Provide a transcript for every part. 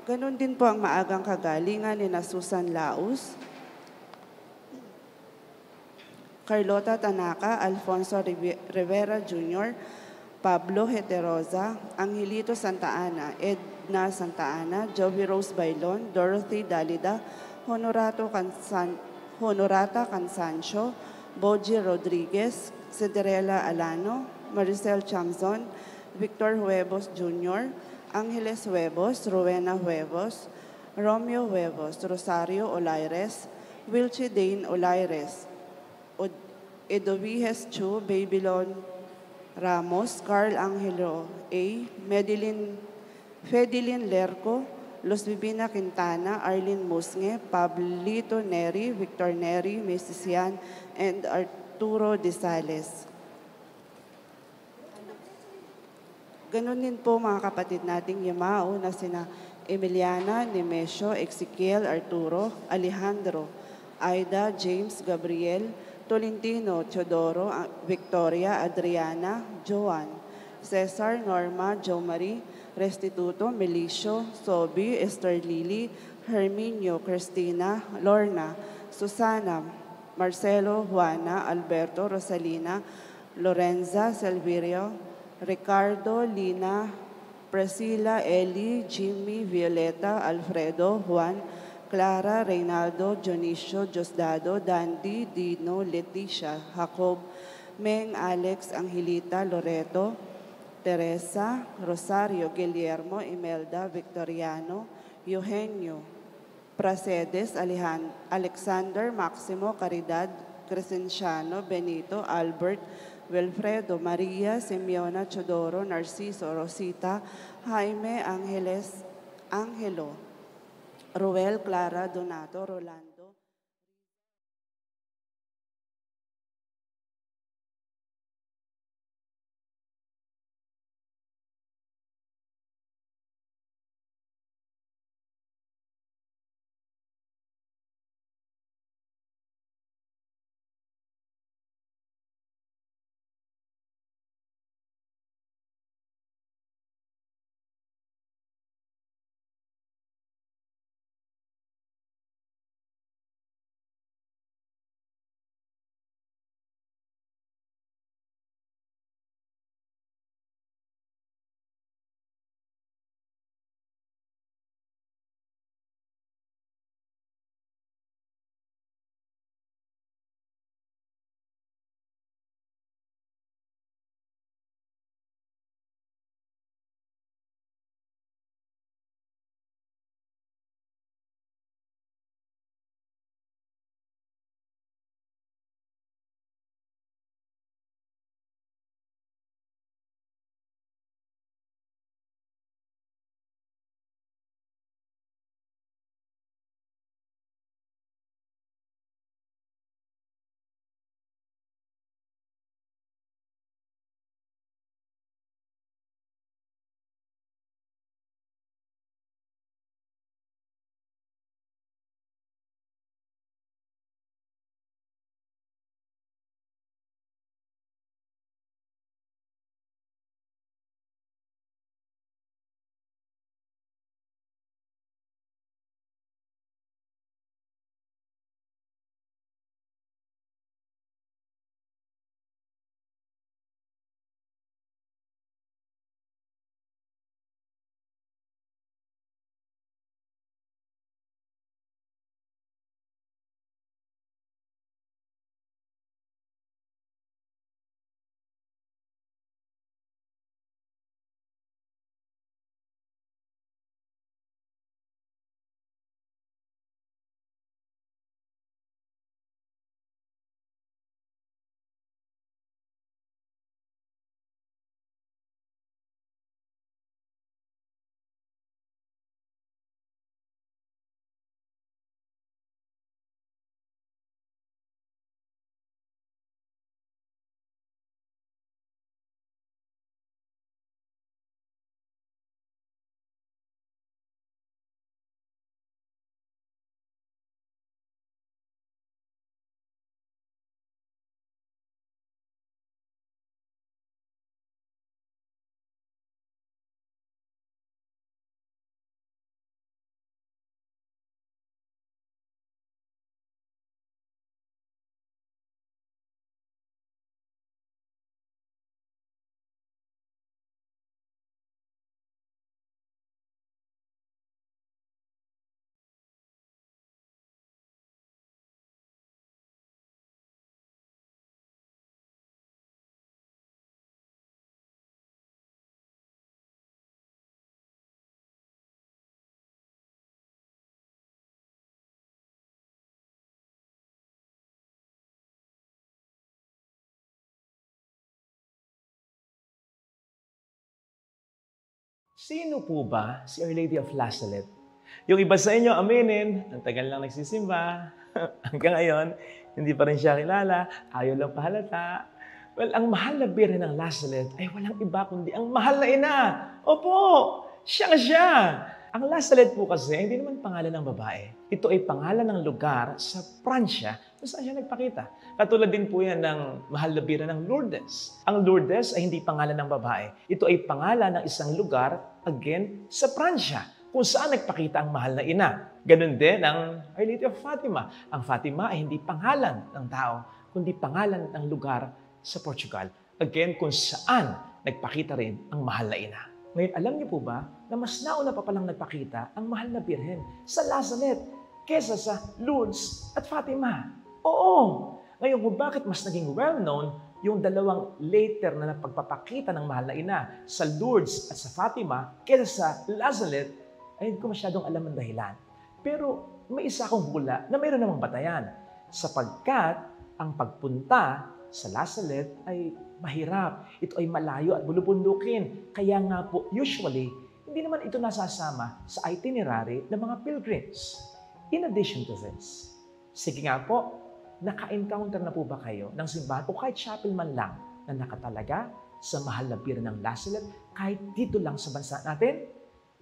Ganon din po ang maagang kagalingan ni na Susan Laus, Carlota Tanaka, Alfonso Rivera Jr., Pablo Heterosa, Angelito Santa Ana, Edna Santa Ana, Joey Rose Bailon, Dorothy Dalida, Honorata Cansancio, Boji Rodriguez, Cinderella Alano, Maricel Chamzon, Victor Huevos Jr., Angeles Huevos, Rowena Huevos, Romeo Huevos, Rosario Olaires, Wilchi Dane Olaires, Edovihes Chu, Babylon Ramos, Carl Angelo A., Fedelin Lerco, Luz Vivina Quintana, Arlene Musnge, Pablito Neri, Victor Neri, Mrs. Yan, and Arturo De Sales. Ganon din po mga kapatid nating Yamao na sina Emiliana, Nemesio, Ezekiel, Arturo, Alejandro, Aida, James, Gabriel, Tolentino, Teodoro, Victoria, Adriana, Joan, Cesar, Norma, Jo Marie, Restituto, Melicio, Sobi, Esther Lily, Herminio, Cristina, Lorna, Susana, Marcelo, Juana, Alberto, Rosalina, Lorenza, Silverio, Ricardo, Lina, Priscilla, Eli, Jimmy, Violeta, Alfredo, Juan, Clara, Reynaldo, Dionisio, Diosdado, Dandy, Dino, Leticia, Jacob, Meng, Alex, Angelita, Loreto, Teresa, Rosario, Guillermo, Imelda, Victoriano, Eugenio, Pracedes, Alexander, Maximo, Caridad, Crescenciano, Benito, Albert, Wilfredo, Maria, Simeona, Chodoro, Narciso, Rosita, Jaime, Angeles, Angelo, Ruel, Clara, Donato, Rolando. Sino po ba si Our Lady of La Salette? Yung iba sa inyo, aminin, ang tagal lang nagsisimba. Hanggang ngayon, hindi pa rin siya kilala, ayaw lang pahalata. Well, ang mahal na birhen ng La Salette ay walang iba kundi ang mahal na ina. Opo, siya. Ang La Salette po kasi, hindi naman pangalan ng babae. Ito ay pangalan ng lugar sa Pransya kung saan siya nagpakita. Katulad din po yan ng mahal na birhen ng Lourdes. Ang Lourdes ay hindi pangalan ng babae. Ito ay pangalan ng isang lugar, again, sa Pransya, kung saan nagpakita ang mahal na ina. Ganun din ang Our Lady of Fatima. Ang Fatima ay hindi pangalan ng tao, kundi pangalan ng lugar sa Portugal. Again, kung saan nagpakita rin ang mahal na ina. Ngayon, alam niyo po ba na mas nauna pa palang nagpakita ang mahal na birhen sa La Salette kesa sa Lourdes at Fatima? Oo! Ngayon, kung bakit mas naging well-known yung dalawang later na pagpapakita ng mahal na ina sa Lourdes at sa Fatima kesa sa La Salette, ay hindi ko masyadong alam ang dahilan. Pero may isa akong hula na mayroon namang batayan sapagkat ang pagpunta sa La Salette ay mahirap. Ito ay malayo at bulubundukin. Kaya nga po, usually, hindi naman ito nasasama sa itinerary ng mga pilgrims. In addition to this, sige nga po, naka-encounter na po ba kayo ng simbahan o kahit chapel man lang na nakatalaga sa mahal na birhen ng La Salette kahit dito lang sa bansa natin?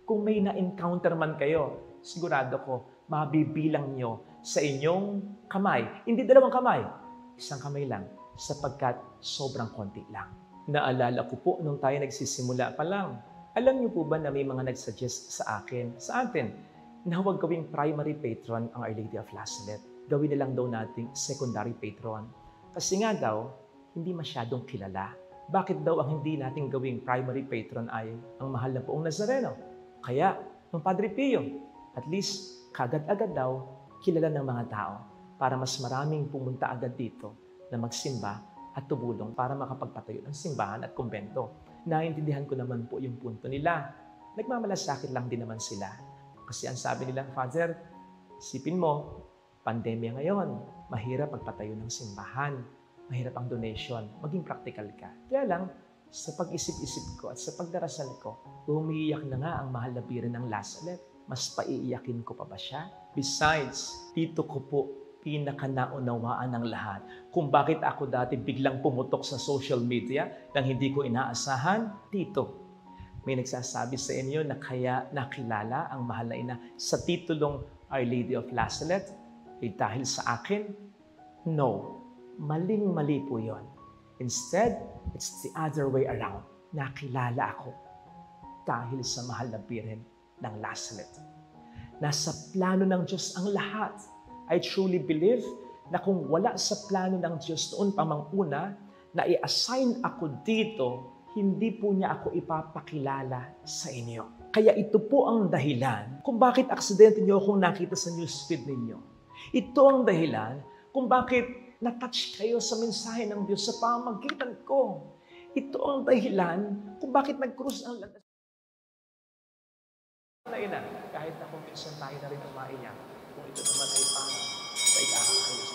Kung may na-encounter man kayo, sigurado ko, mabibilang nyo sa inyong kamay. Hindi dalawang kamay, isang kamay lang, sapagkat sobrang konti lang. Naalala ko po nung tayo nagsisimula pa lang. Alam niyo po ba na may mga nagsuggest sa atin, na huwag gawing primary patron ang Our Lady of La Salette. Gawin na lang daw nating secondary patron. Kasi nga daw, hindi masyadong kilala. Bakit daw ang hindi nating gawing primary patron ay ang mahal na Poong Nazareno? Kaya, ng Padre Pio, at least kagad-agad daw kilala ng mga tao para mas maraming pumunta agad dito na magsimba at tumulong para makapagpatayo ng simbahan at kumbento. Naintindihan ko naman po yung punto nila. Nagmamalasakit lang din naman sila. Kasi ang sabi nila, Father, isipin mo, pandemya ngayon, mahirap magpatayo ng simbahan, mahirap ang donation, maging practical ka. Kaya lang, sa pag-isip-isip ko at sa pagdarasal ko, umiiyak na nga ang mahal na birhen ng La Salette. Mas paiiyakin ko pa ba siya? Besides, dito ko po pinakanaunawaan ng lahat kung bakit ako dati biglang pumutok sa social media nang hindi ko inaasahan. Dito, may nagsasabi sa inyo na kaya nakilala ang mahal na ina sa titulong Our Lady of La Salette ay dahil sa akin? No, maling-mali po yon. Instead, it's the other way around. Nakilala ako dahil sa mahal na birhen ng La Salette. Nasa plano ng Diyos ang lahat. I truly believe na kung wala sa plano ng Diyos noon pa mang una, na i-assign ako dito, hindi po niya ako ipapakilala sa inyo. Kaya ito po ang dahilan kung bakit aksidente niyo akong nakita sa newsfeed ninyo. Ito ang dahilan kung bakit na-touch kayo sa mensahe ng Diyos sa pamamagitan ko. Ito ang dahilan kung bakit nag-cruise ang landas. Ina, kahit na kung minsan tayo na rin ang maiyak, kung ito naman ay para sa ikaayos.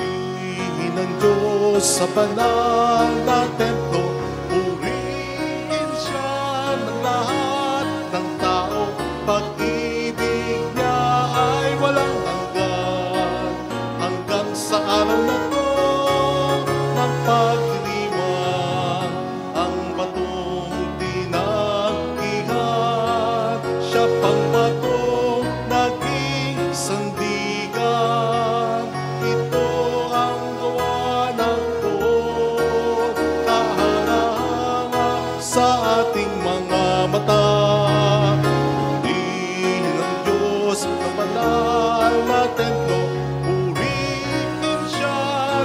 Purihin ng Diyos sa banal na templo, purihin siya ng lahat ng tao. Pag-ibig niya ay walang hanggang sa araw na to ng pagdiriwang, ang batong tinanggihan, siya pang batong naging sandigan. Ito ang gawa ng Diyos, kahanga-hanga sa ating mga mata. Purihin ng Diyos ng banal na templo, purihin siya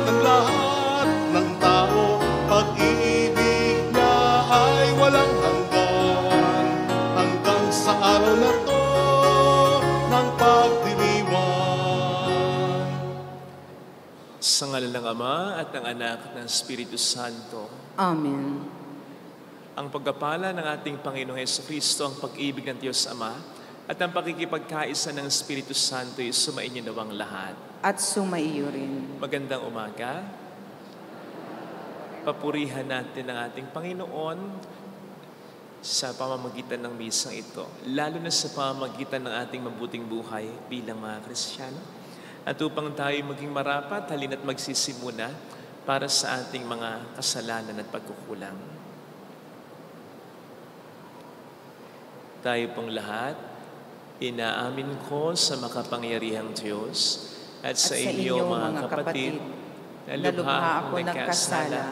ng lahat ng tao. Pag-ibig niya ay walang hanggang sa araw na to ng pagdiriwang. Sa ngalan ng Ama at ng Anak at ng Espiritu Santo. Amen. Ang pagpapala ng ating Panginoong Jesucristo, ang pag-ibig ng Diyos Ama, at ang pakikipagkaisa ng Espiritu Santo ay sumainyo nawang lahat. At sumaiyo rin. Magandang umaga. Papurihan natin ang ating Panginoon sa pamamagitan ng misang ito, lalo na sa pamamagitan ng ating mabuting buhay bilang mga Kristiyano. At upang tayo maging marapat, halina't magsisimuna para sa ating mga kasalanan at pagkukulang. Tayo pong lahat, inaamin ko sa makapangyarihang Diyos at sa inyo mga kapatid, na lubha akong nagkasala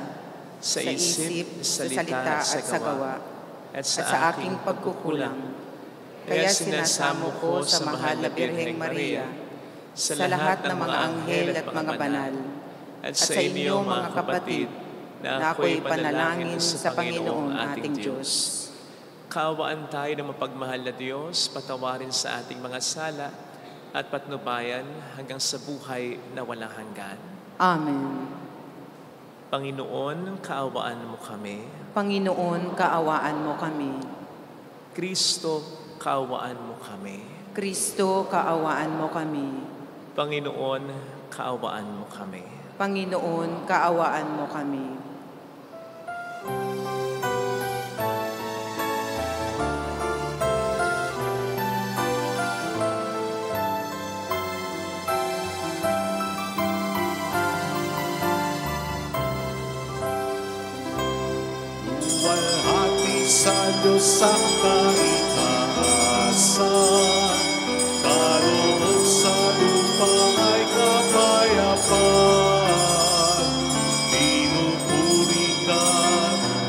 sa isip, sa salita at sa gawa, at sa aking pagkukulang. Kaya sinasamo ko sa mahal na Birheng Maria, sa lahat ng mga anghel at mga banal, at sa inyo mga kapatid, na ako'y panalangin sa Panginoong ating Diyos. Kaawaan tayo ng mapagmahal na Diyos, patawarin sa ating mga sala, at patnubayan hanggang sa buhay na walang hanggan. Amen. Panginoon, kaawaan mo kami. Panginoon, kaawaan mo kami. Kristo, kaawaan mo kami. Kristo, kaawaan mo kami. Panginoon, kaawaan mo kami. Panginoon, kaawaan mo kami. Walhati sa Diyos ang kaitaasan, kaloob sa lupa ay kapayapaan. Pinupuri ka,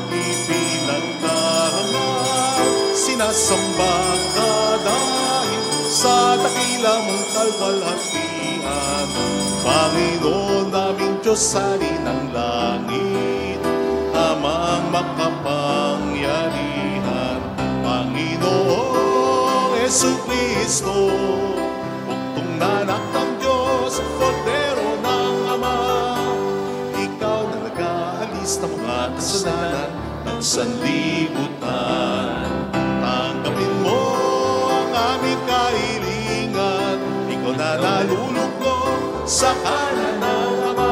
ipinagdarangal, sinasamba ka dahil sa dakila mong kalwalhatian. Panginoon naming Diyos, hari ng langit, Amang makapangyarihan, Panginoong Jesucristo, buktong na anak ng Diyos, Kordero ng Ama. Ikaw na nag-aalis ng mga kasalanan ng sanlibutan. Tanggapin mo ang aming kahilingan, ikaw na naluluklok sa kanan ng Ama.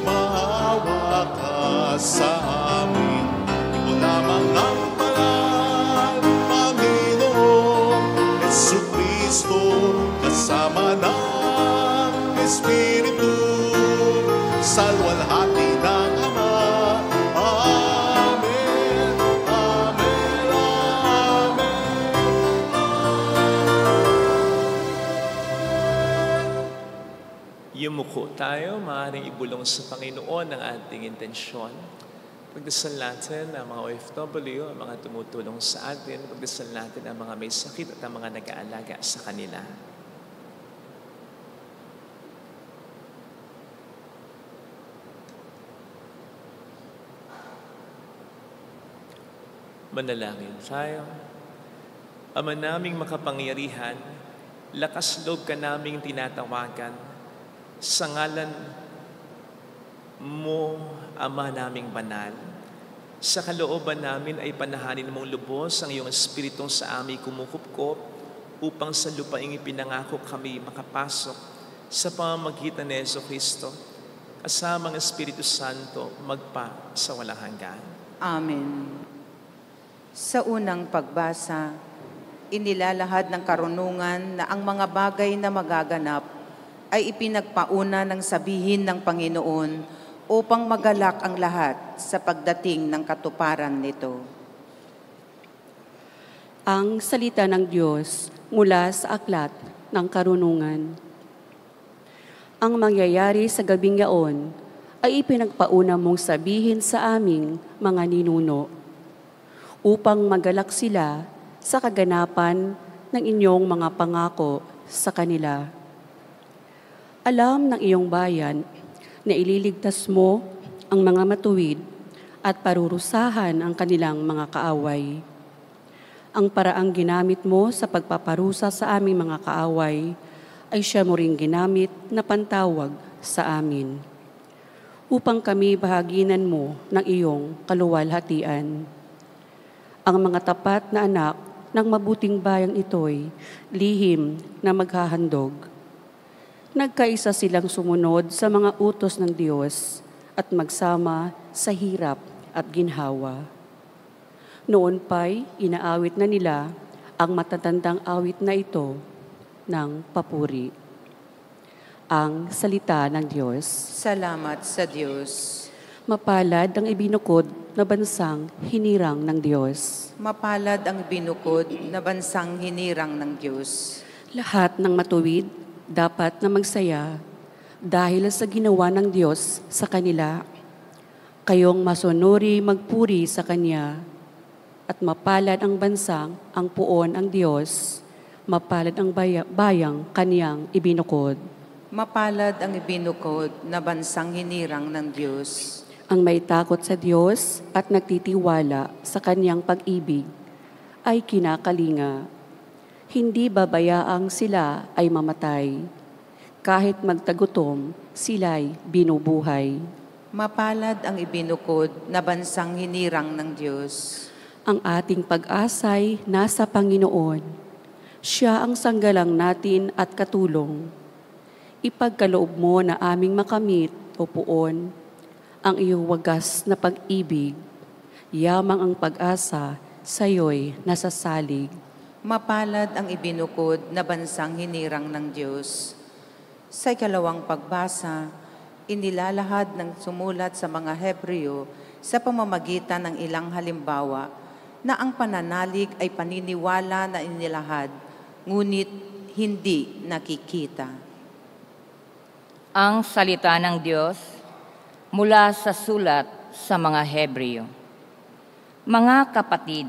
Maawa ka sa amin, ikaw lamang ang banal, Panginoon Jesucristo, kasama ng Espiritu, sa luwalhati ng Ama. Amen, amen, amen. Yumuko tayo, maaaring ibulong sa Panginoon ang ating intensyon. Pagdasal natin ang mga OFW, ang mga tumutulong sa atin. Pagdasal natin ang mga may sakit at ang mga nag-aalaga sa kanila. Manalangin tayo. Ama naming makapangyarihan, lakas loob ka naming tinatawagan. Sa ngalan mo, Ama naming banal, sa kalooban namin ay panahanin mong lubos ang iyong Espiritong sa aming kumukupkop upang sa lupaing ipinangako kami makapasok sa pamamagitan ni Jesucristo kasama ang Espiritu Santo magpa sa walang hanggan. Amen. Sa unang pagbasa, inilalahad ng karunungan na ang mga bagay na magaganap ay ipinagpauna ng sabihin ng Panginoon upang magalak ang lahat sa pagdating ng katuparan nito. Ang salita ng Diyos mula sa aklat ng karunungan. Ang mangyayari sa gabing yaon ay ipinagpauna mong sabihin sa aming mga ninuno upang magalak sila sa kaganapan ng inyong mga pangako sa kanila. Alam ng iyong bayan na ililigtas mo ang mga matuwid at parurusahan ang kanilang mga kaaway. Ang paraang ginamit mo sa pagpaparusa sa aming mga kaaway ay siya mo ring ginamit na pantawag sa amin, upang kami bahaginan mo ng iyong kaluwalhatian. Ang mga tapat na anak ng mabuting bayang ito'y lihim na maghahandog. Nagkaisa silang sumunod sa mga utos ng Diyos at magsama sa hirap at ginhawa. Noon pa'y inaawit na nila ang matatandang awit na ito ng papuri. Ang salita ng Diyos. Salamat sa Diyos. Mapalad ang ibinukod na bansang hinirang ng Diyos. Mapalad ang binukod na bansang hinirang ng Diyos. Lahat ng matuwid dapat na magsaya dahil sa ginawa ng Diyos sa kanila. Kayong masunuri magpuri sa Kanya at mapalad ang bansang ang puon ang Diyos, mapalad ang bayang Kanyang ibinukod. Mapalad ang ibinukod na bansang hinirang ng Diyos. Ang may takot sa Diyos at nagtitiwala sa Kanyang pag-ibig ay kinakalinga. Hindi babayaang sila ay mamatay. Kahit magtagutom, sila'y binubuhay. Mapalad ang ibinukod na bansang hinirang ng Diyos. Ang ating pag-asa'y nasa Panginoon. Siya ang sanggalang natin at katulong. Ipagkaloob mo na aming makamit, O Poon, ang iyong wagas na pag-ibig. Yamang ang pag-asa, sa'yo'y nasasalig. Mapalad ang ibinukod na bansang hinirang ng Diyos. Sa ikalawang pagbasa, inilalahad ng sumulat sa mga Hebreo sa pamamagitan ng ilang halimbawa na ang pananalig ay paniniwala na inilahad, ngunit hindi nakikita. Ang salita ng Diyos mula sa sulat sa mga Hebreo. Mga kapatid,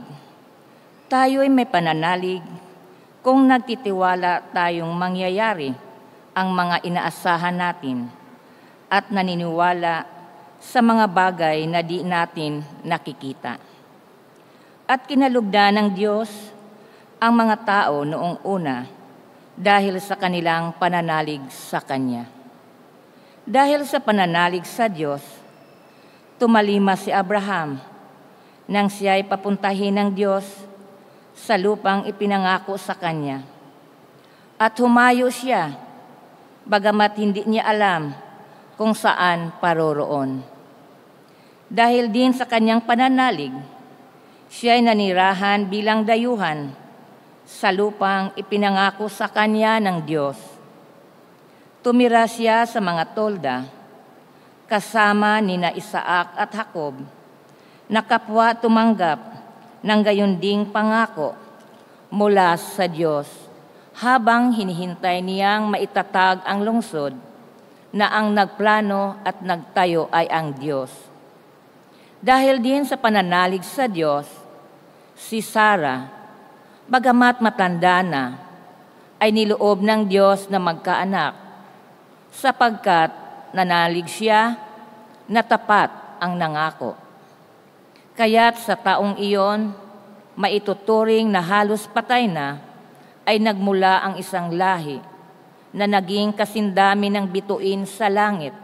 tayo'y may pananalig kung nagtitiwala tayong mangyayari ang mga inaasahan natin at naniniwala sa mga bagay na di natin nakikita. At kinalugdan ng Diyos ang mga tao noong una dahil sa kanilang pananalig sa Kanya. Dahil sa pananalig sa Diyos, tumalima si Abraham nang siya'y papuntahin ng Diyos sa lupang ipinangako sa kanya. At humayo siya, bagamat hindi niya alam kung saan paroroon. Dahil din sa kanyang pananalig, siya'y nanirahan bilang dayuhan sa lupang ipinangako sa kanya ng Diyos. Tumira siya sa mga tolda, kasama nina Isaac at Jacob, na kapwa tumanggap ng gayon ding pangako mula sa Diyos habang hinihintay niyang maitatag ang lungsod na ang nagplano at nagtayo ay ang Diyos. Dahil din sa pananalig sa Diyos, si Sarah, bagamat matanda na, ay niloob ng Diyos na magkaanak, sapagkat nanalig siya na tapat ang nangako. Kaya't sa taong iyon, maituturing na halos patay na, ay nagmula ang isang lahi na naging kasindami ng bituin sa langit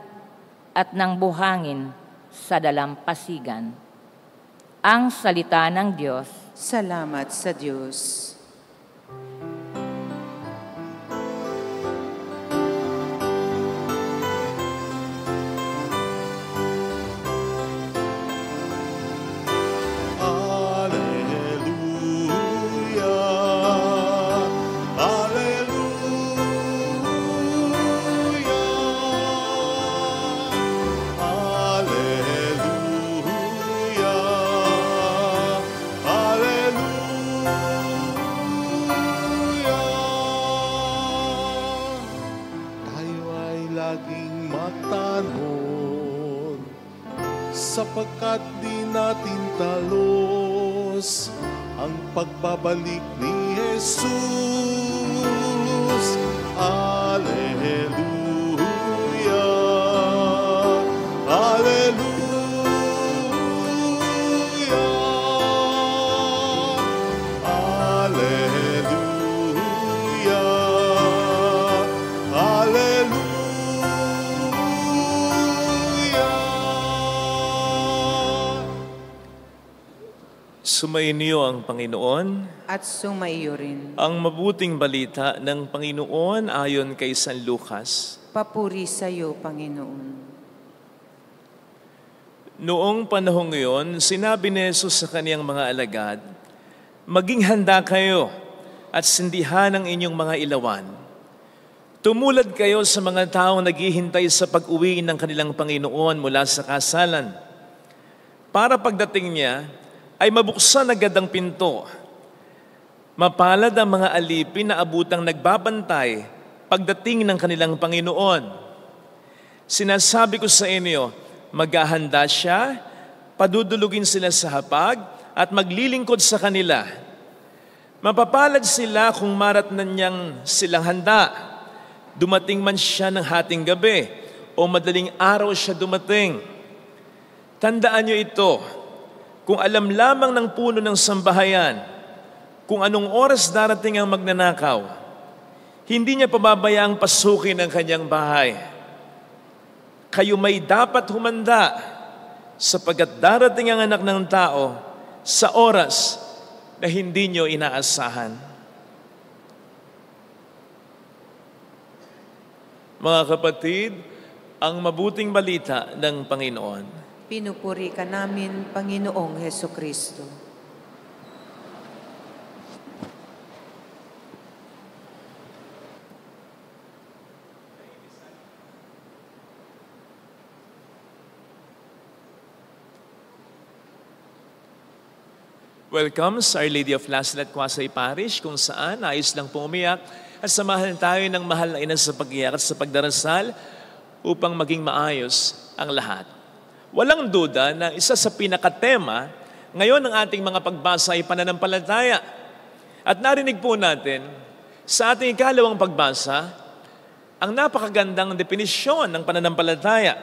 at ng buhangin sa dalampasigan. Ang salita ng Diyos. Salamat sa Diyos. sapagkat di natin talos ang pagbabalik ni Jesus. Alleluia, Alleluia, Alleluia, Alleluia. Sumainyo ang Panginoon. At sumaiyo rin. Ang mabuting balita ng Panginoon ayon kay San Lucas. Papuri sa iyo, Panginoon. Noong panahong iyon, sinabi ni Jesus sa kaniyang mga alagad, "Maging handa kayo at sindihan ang inyong mga ilawan. Tumulad kayo sa mga taong naghihintay sa pag-uwi ng kanilang Panginoon mula sa kasalan. Para pagdating niya, ay mabuksan agad ang pinto. Mapalad ang mga alipin na abutang nagbabantay pagdating ng kanilang Panginoon. Sinasabi ko sa inyo, maghahanda siya, padudulugin sila sa hapag at maglilingkod sa kanila. Mapapalad sila kung maratnan niyang silang handa. Dumating man siya ng hating gabi o madaling araw siya dumating. Tandaan niyo ito, kung alam lamang ng puno ng sambahayan kung anong oras darating ang magnanakaw, hindi niya pababayaang pasukin ang kanyang bahay. Kayo may dapat humanda sapagkat darating ang Anak ng Tao sa oras na hindi niyo inaasahan." Mga kapatid, ang mabuting balita ng Panginoon. Pinupuri ka namin, Panginoong Hesukristo. Welcome sa Our Lady of Lasalle at Quasay Parish, kung saan nais lang pong umiyak at samahan tayo ng mahal na ina sa pag-iyak at sa pagdarasal upang maging maayos ang lahat. Walang duda na isa sa pinakatema ngayon ng ating mga pagbasa ay pananampalataya. At narinig po natin sa ating ikalawang pagbasa ang napakagandang definisyon ng pananampalataya.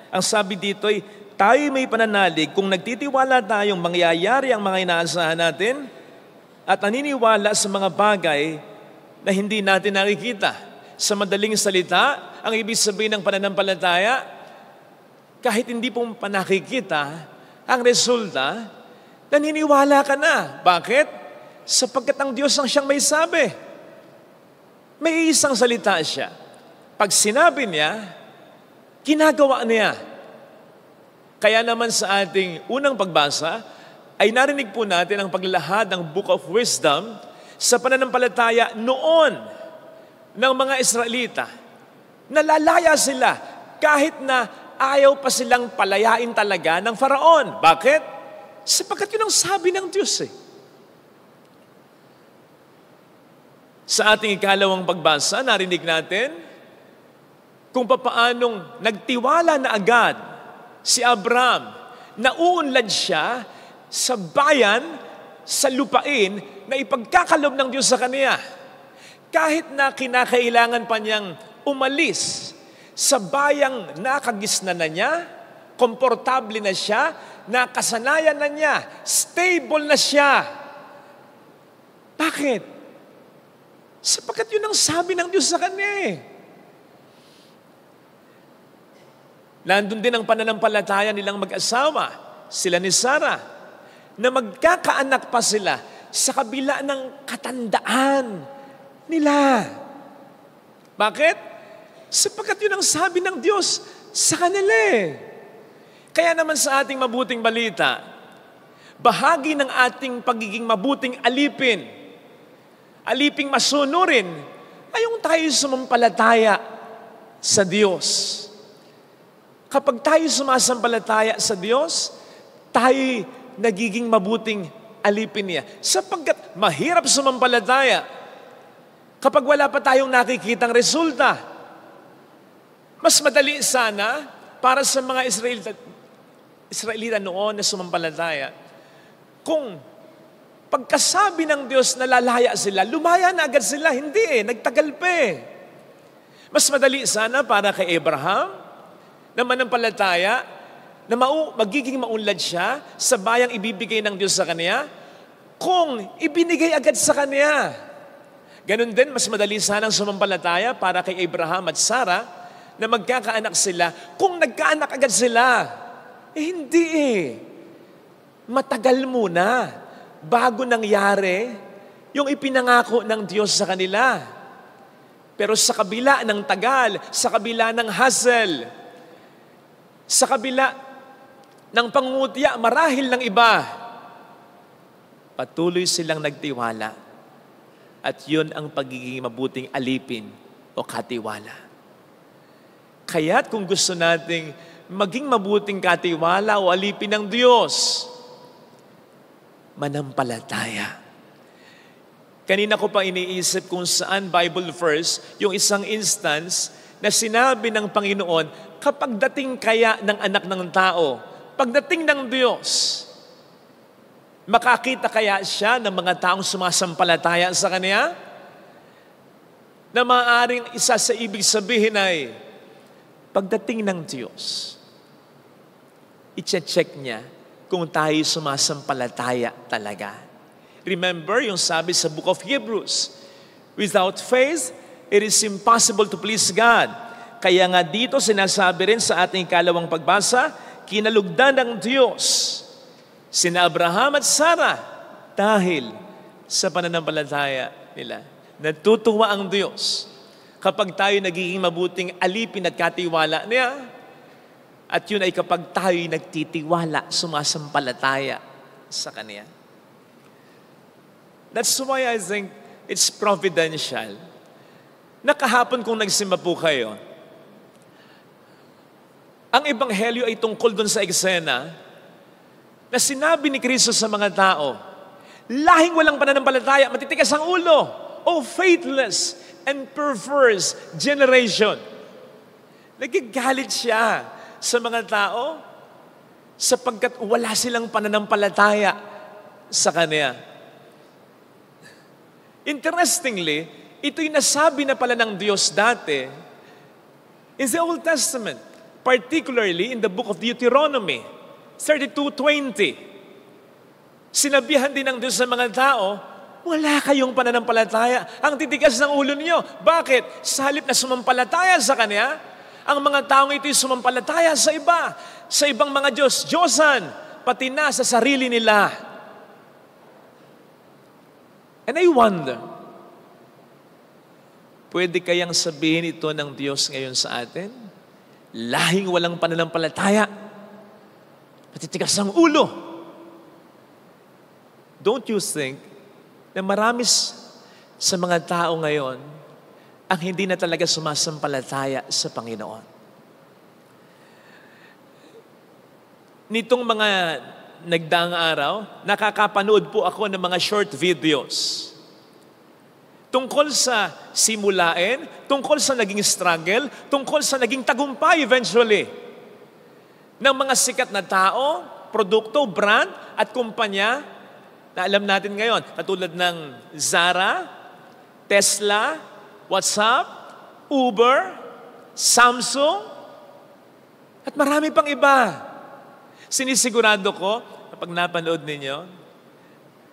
Ang sabi dito ay, tayo may pananalig kung nagtitiwala tayong mangyayari ang mga inaasahan natin at naniniwala sa mga bagay na hindi natin nakikita. Sa madaling salita, ang ibig sabihin ng pananampalataya, kahit hindi po pa nakikita, ang resulta, naniniwala ka na. Bakit? Sapagkat ang Diyos ang siyang may sabi. May isang salita siya. Pag sinabi niya, ginagawa niya. Kaya naman sa ating unang pagbasa, ay narinig po natin ang paglalahad ng Book of Wisdom sa pananampalataya noon ng mga Israelita. Nalalaya sila kahit na ayaw pa silang palayain talaga ng Faraon. Bakit? Sapagkat yun ang sabi ng Diyos eh. Sa ating ikalawang pagbasa, narinig natin kung papaanong nagtiwala na agad si Abraham na uunlad siya sa bayan, sa lupain na ipagkakalob ng Diyos sa kaniya. Kahit na kinakailangan pa niyang umalis sa bayang nakagisnan na niya, komportable na siya, nakasanayan na niya, stable na siya. Bakit? Sapagkat yun ang sabi ng Diyos sa kanya eh. Nandun din ang pananampalataya nilang mag-asawa, sila ni Sarah, na magkakaanak pa sila sa kabila ng katandaan nila. Bakit? Sapagkat yun ang sabi ng Diyos sa kanila eh. Kaya naman sa ating mabuting balita, bahagi ng ating pagiging mabuting alipin, aliping masunurin, ay yung tayo sumampalataya sa Diyos. Kapag tayo sumasampalataya sa Diyos, tayo nagiging mabuting alipin niya. Sapagkat mahirap sumampalataya kapag wala pa tayong nakikitang resulta. Mas madali sana para sa mga Israelita noon na sumampalataya kung pagkasabi ng Diyos na lalaya sila, lumaya na agad sila. Hindi eh, nagtagal pa eh. Mas madali sana para kay Abraham na manampalataya na magiging maunlad siya sa bayang ibibigay ng Diyos sa kanya kung ibinigay agad sa kanya. Ganon din, mas madali sanang sumampalataya para kay Abraham at Sarah na magkakaanak sila kung nagkaanak agad sila. Eh hindi eh. Matagal muna bago nangyari yung ipinangako ng Diyos sa kanila. Pero sa kabila ng tagal, sa kabila ng hassle, sa kabila ng pangungutya, marahil ng iba, patuloy silang nagtiwala. At yun ang pagiging mabuting alipin o katiwala. Kaya't kung gusto nating maging mabuting katiwala o alipin ng Diyos, manampalataya. Kanina ko pa iniisip kung saan Bible verse, yung isang instance na sinabi ng Panginoon, kapag dating kaya ng anak ng tao, pagdating ng Diyos, makakita kaya siya ng mga taong sumasampalataya sa Kanya? Na maaaring isa sa ibig sabihin ay, pagdating ng Diyos, i-check niya kung tayo sumasampalataya talaga. Remember yung sabi sa Book of Hebrews, without faith, it is impossible to please God. Kaya nga dito sinasabi rin sa ating ikalawang pagbasa, kinalugdan ng Diyos sina Abraham at Sarah dahil sa pananampalataya nila. Natutuwa ang Diyos kapag tayo nagiging mabuting alipin at katiwala niya. At yun ay kapag tayo nagtitiwala, sumasampalataya sa Kanya. That's why I think it's providential. Nakahapon kung nagsimba po kayo, ang ebanghelyo ay tungkol dun sa eksena na sinabi ni Kristo sa mga tao, lahing walang pananampalataya, matitigas ang ulo, O faithless and perverse generation. Nagigalit siya sa mga tao sapagkat wala silang pananampalataya sa Kanya. Interestingly, ito'y nasabi na pala ng Diyos dati in the Old Testament, particularly in the book of Deuteronomy 32:20. Sinabihan din ng Diyos sa mga tao, wala kayong pananampalataya. Ang titigas ng ulo niyo. Bakit? Sa halip na sumampalataya sa Kanya, ang mga taong ito'y sumampalataya sa iba, sa ibang mga Diyos-Diyosan, pati na sa sarili nila. And I wonder, pwede kayang sabihin ito ng Diyos ngayon sa atin? Lahing walang pananampalataya, matitigas ang ulo. Don't you think na marami sa mga tao ngayon ang hindi na talaga sumasampalataya sa Panginoon? Nitong mga nagdaang araw, nakakapanood po ako ng mga short videos tungkol sa simulain, tungkol sa naging struggle, tungkol sa naging tagumpay eventually ng mga sikat na tao, produkto, brand at kumpanya na alam natin ngayon, katulad ng Zara, Tesla, WhatsApp, Uber, Samsung, at marami pang iba. Sinisigurado ko, kapag napanood ninyo,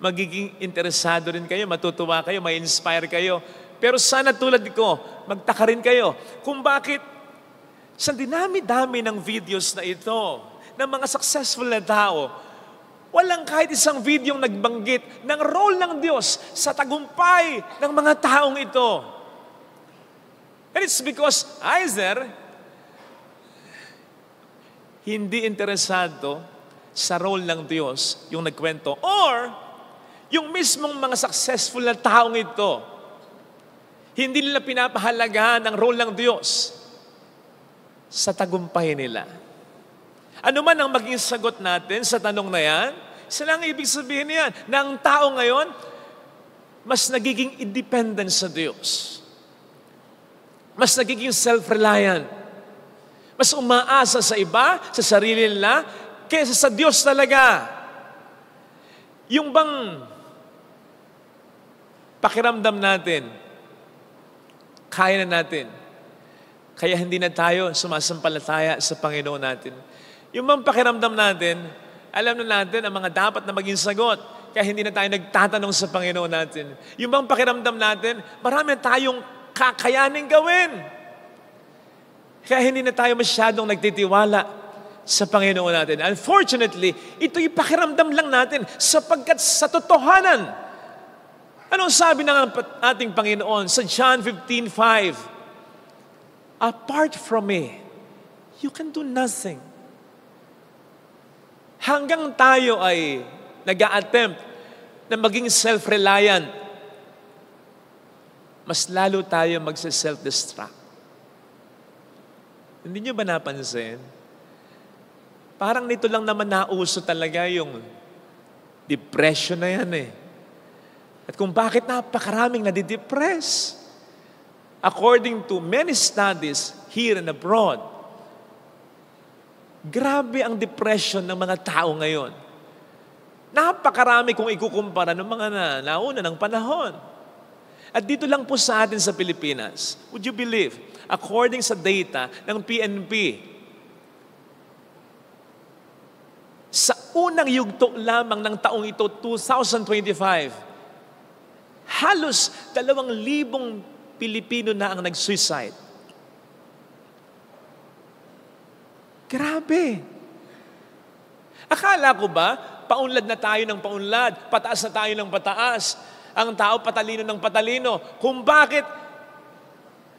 magiging interesado rin kayo, matutuwa kayo, may inspire kayo. Pero sana tulad ko, magtaka rin kayo kung bakit sa dinami-dami ng videos na ito, ng mga successful na tao, walang kahit isang videong nagbanggit ng role ng Diyos sa tagumpay ng mga taong ito. And it's because either hindi interesado sa role ng Diyos yung nagkwento, or yung mismong mga successful na taong ito, hindi nila pinapahalagahan ang role ng Diyos sa tagumpay nila. Ano man ang maging sagot natin sa tanong na yan, sila ang ibig sabihin niyan, na ang tao ngayon, mas nagiging independent sa Diyos. Mas nagiging self-reliant. Mas umaasa sa iba, sa sarili nila, kaysa sa Diyos talaga. Yung bang pakiramdam natin, kaya na natin, kaya hindi na tayo sumasampalataya sa Panginoon natin. Yung bang pakiramdam natin, alam na natin ang mga dapat na maging sagot, kaya hindi na tayo nagtatanong sa Panginoon natin. Yung bang pakiramdam natin, marami tayong kakayaning gawin. Kaya hindi na tayo masyadong nagtitiwala sa Panginoon natin. Unfortunately, ito'y pakiramdam lang natin sapagkat sa totohanan, anong sabi ng ating Panginoon sa John 15:5? Apart from me, you can do nothing. Hanggang tayo ay nag-a-attempt na maging self-reliant, mas lalo tayo magse-self-destruct. Hindi nyo ba napansin? Parang nito lang naman nauso talaga yung depression na yan eh. At kung bakit napakaraming nadidepress. According to many studies here and abroad, grabe ang depression ng mga tao ngayon. Napakarami kung ikukumpara ng mga nauna ng panahon. At dito lang po sa atin sa Pilipinas, would you believe, according sa data ng PNP, sa unang yugto lamang ng taong ito, 2025, halos 2,000 Pilipino na ang nag-suicide. Grabe. Akala ko ba, paunlad na tayo ng paunlad, pataas na tayo ng pataas, ang tao patalino ng patalino, kung bakit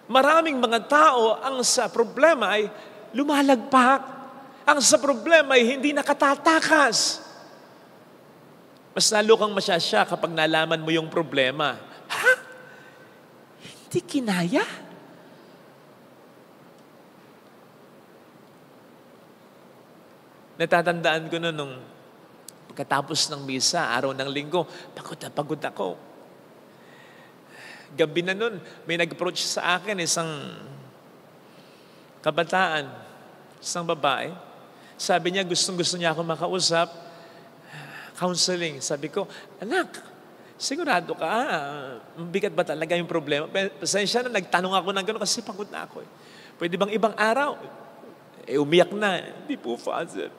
maraming mga tao ang sa problema ay lumalagpak. Ang sa problema ay hindi nakatatakas. Mas lalo kang masyasya kapag nalaman mo yung problema. Ha? Hindi kinaya? Natatandaan ko nung pagkatapos ng misa, araw ng linggo, pagod ako. Gabi na nun, may nag-approach sa akin, isang kabataan, isang babae. Sabi niya, gustong-gusto niya ako makausap. Counseling. Sabi ko, anak, sigurado ka, bigat ba talaga yung problema? Pasensya na, nagtanong ako ng gano'n kasi pagod na ako. Pwede bang ibang araw? Umiyak na. Hindi po, Father.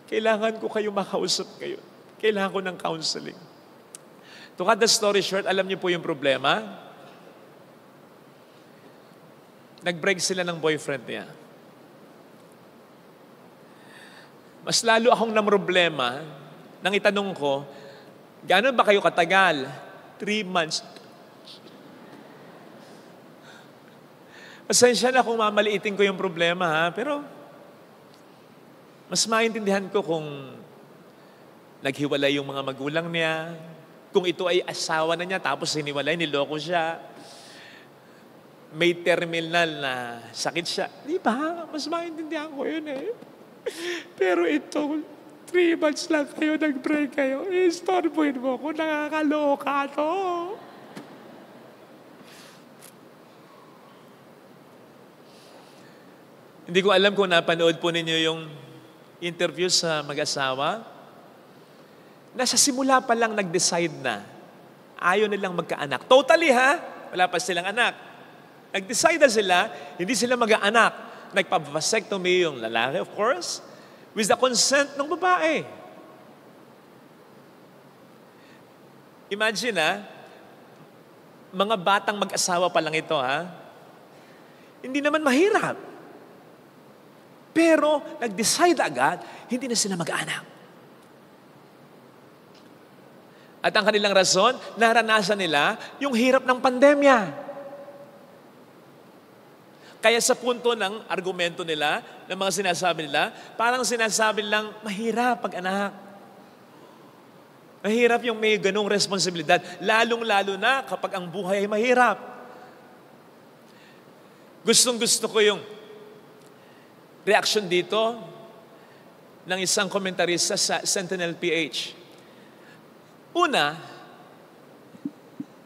Kailangan ko kayo makausap kayo. Kailangan ko ng counseling. To cut the story short, alam niyo po yung problema? Nag-break sila ng boyfriend niya. Mas lalo akong namroblema nang itanong ko, gaano ba kayo katagal? 3 months. Pasensya na kung mamaliitin ko yung problema, ha? Pero mas maintindihan ko kung naghiwalay yung mga magulang niya, kung ito ay asawa na niya, tapos hiniwalay, niloko siya, may terminal na sakit siya. Di ba? Mas maintindihan ko yun eh. Pero ito, 3 months lang kayo, nag-break kayo. Istorbohin mo ko, nakakaloka to. Hindi ko alam kung napanood po ninyo yung interview sa mag-asawa. Nasa simula pa lang nag-decide na ayaw nilang magkaanak. Totally ha? Wala pa silang anak. Nag-decide na sila, hindi sila mag-aanak. Nagpa-vasectomy yung lalaki, of course, with the consent ng babae. Imagine mga batang mag-asawa pa lang ito ha. Hindi naman mahirap. Pero nag-decide agad, hindi na sila mag-anak. At ang kanilang rason, naranasan nila yung hirap ng pandemya. Kaya sa punto ng argumento nila, ng mga sinasabi nila, parang sinasabi lang, mahirap pag-anak. Mahirap yung may ganong responsibilidad, lalong-lalo na kapag ang buhay ay mahirap. Gustong-gusto ko yung reaction dito ng isang komentarista sa Sentinel PH. Una,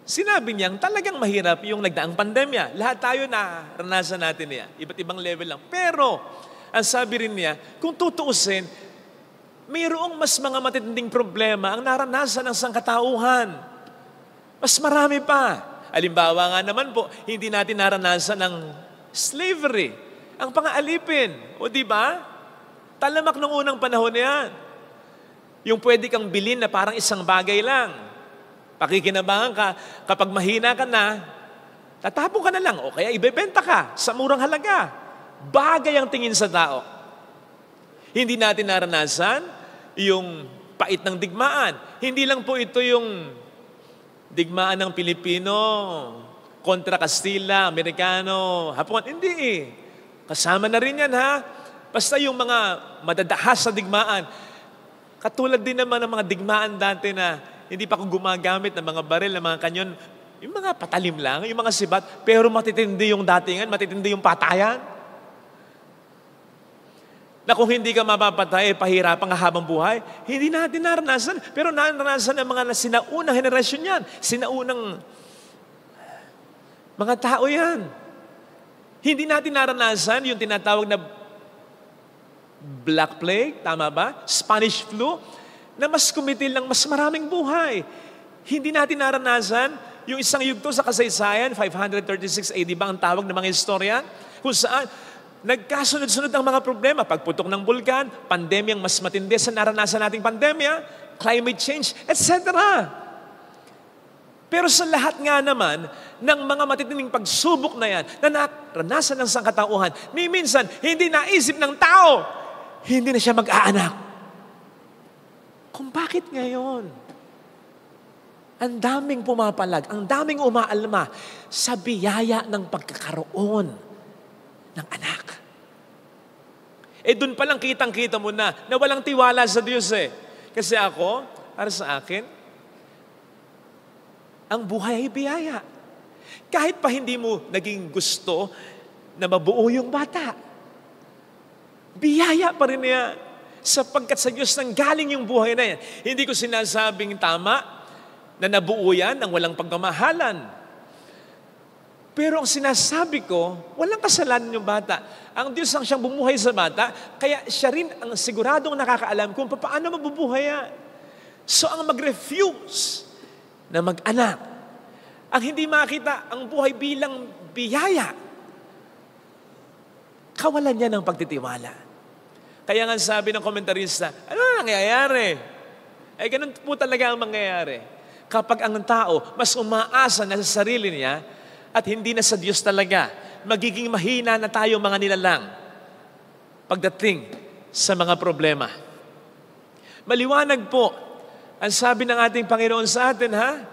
sinabi niyang talagang mahirap yung nagdaang pandemya. Lahat tayo naranasan natin yan. Iba't ibang level lang. Pero, ang sabi rin niya, kung tutuusin, mayroong mas mga matinding problema ang naranasan ng sangkatauhan. Mas marami pa. Halimbawa nga naman po, hindi natin naranasan ng slavery, ang pang-aalipin. O di ba? Talamak nung unang panahon yan. Yung pwede kang bilhin na parang isang bagay lang. Pakikinabangan ka, kapag mahina ka na, tatapon ka na lang o kaya ibebenta ka sa murang halaga. Bagay ang tingin sa tao. Hindi natin naranasan yung pait ng digmaan. Hindi lang po ito yung digmaan ng Pilipino kontra Kastila, Amerikano, Hapon. Hindi eh. Kasama na rin yan ha. Basta yung mga madadahas sa digmaan. Katulad din naman ng mga digmaan dati na hindi pa ako gumagamit ng mga baril, ng mga kanyon. Yung mga patalim lang, yung mga sibat, pero matitindi yung datingan, matitindi yung patayan. Na kung hindi ka mapapatay, pahirapang habang buhay, hindi natin naranasan. Pero naranasan ng mga sinaunang henerasyon yan. Sinaunang mga tao yan. Hindi natin naranasan yung tinatawag na Black Plague, tama ba? Spanish flu, na mas kumitil ng mas maraming buhay. Hindi natin naranasan yung isang yugto sa kasaysayan, 536 AD ba ang tawag ng mga historian, kung saan nagkasunod-sunod ang mga problema, pagputok ng bulkan, pandemyang mas matindi sa naranasan nating pandemya, climate change, etc. Pero sa lahat nga naman ng mga matitinding pagsubok na yan, na naranasan ng sangkatauhan, ni minsan, hindi naisip ng tao, hindi na siya mag-aanak. Kung bakit ngayon? Ang daming pumapalag, ang daming umaalma sa biyaya ng pagkakaroon ng anak. Doon pa lang kitang-kita mo na walang tiwala sa Diyos eh. Kasi ako, para sa akin, ang buhay ay biyaya. Kahit pa hindi mo naging gusto na mabuo yung bata, biyaya pa rin niya sapagkat sa Diyos nang galing yung buhay na yan. Hindi ko sinasabing tama na nabuo yan ng walang pagmamahalan. Pero ang sinasabi ko, walang kasalanan yung bata. Ang Diyos ang siyang bumuhay sa bata, kaya siya rin ang siguradong nakakaalam kung paano mabubuhay yan. So ang mag-refuse na mag-anak, ang hindi makita ang buhay bilang biyaya, kawalan niya ng pagtitiwala. Kaya nga sabi ng komentarista, ano nangyayari? Ganun po talaga ang mangyayari. Kapag ang tao mas umaasa na sa sarili niya at hindi na sa Diyos talaga, magiging mahina na tayo mga nilalang pagdating sa mga problema. Maliwanag po ang sabi ng ating Panginoon sa atin, ha?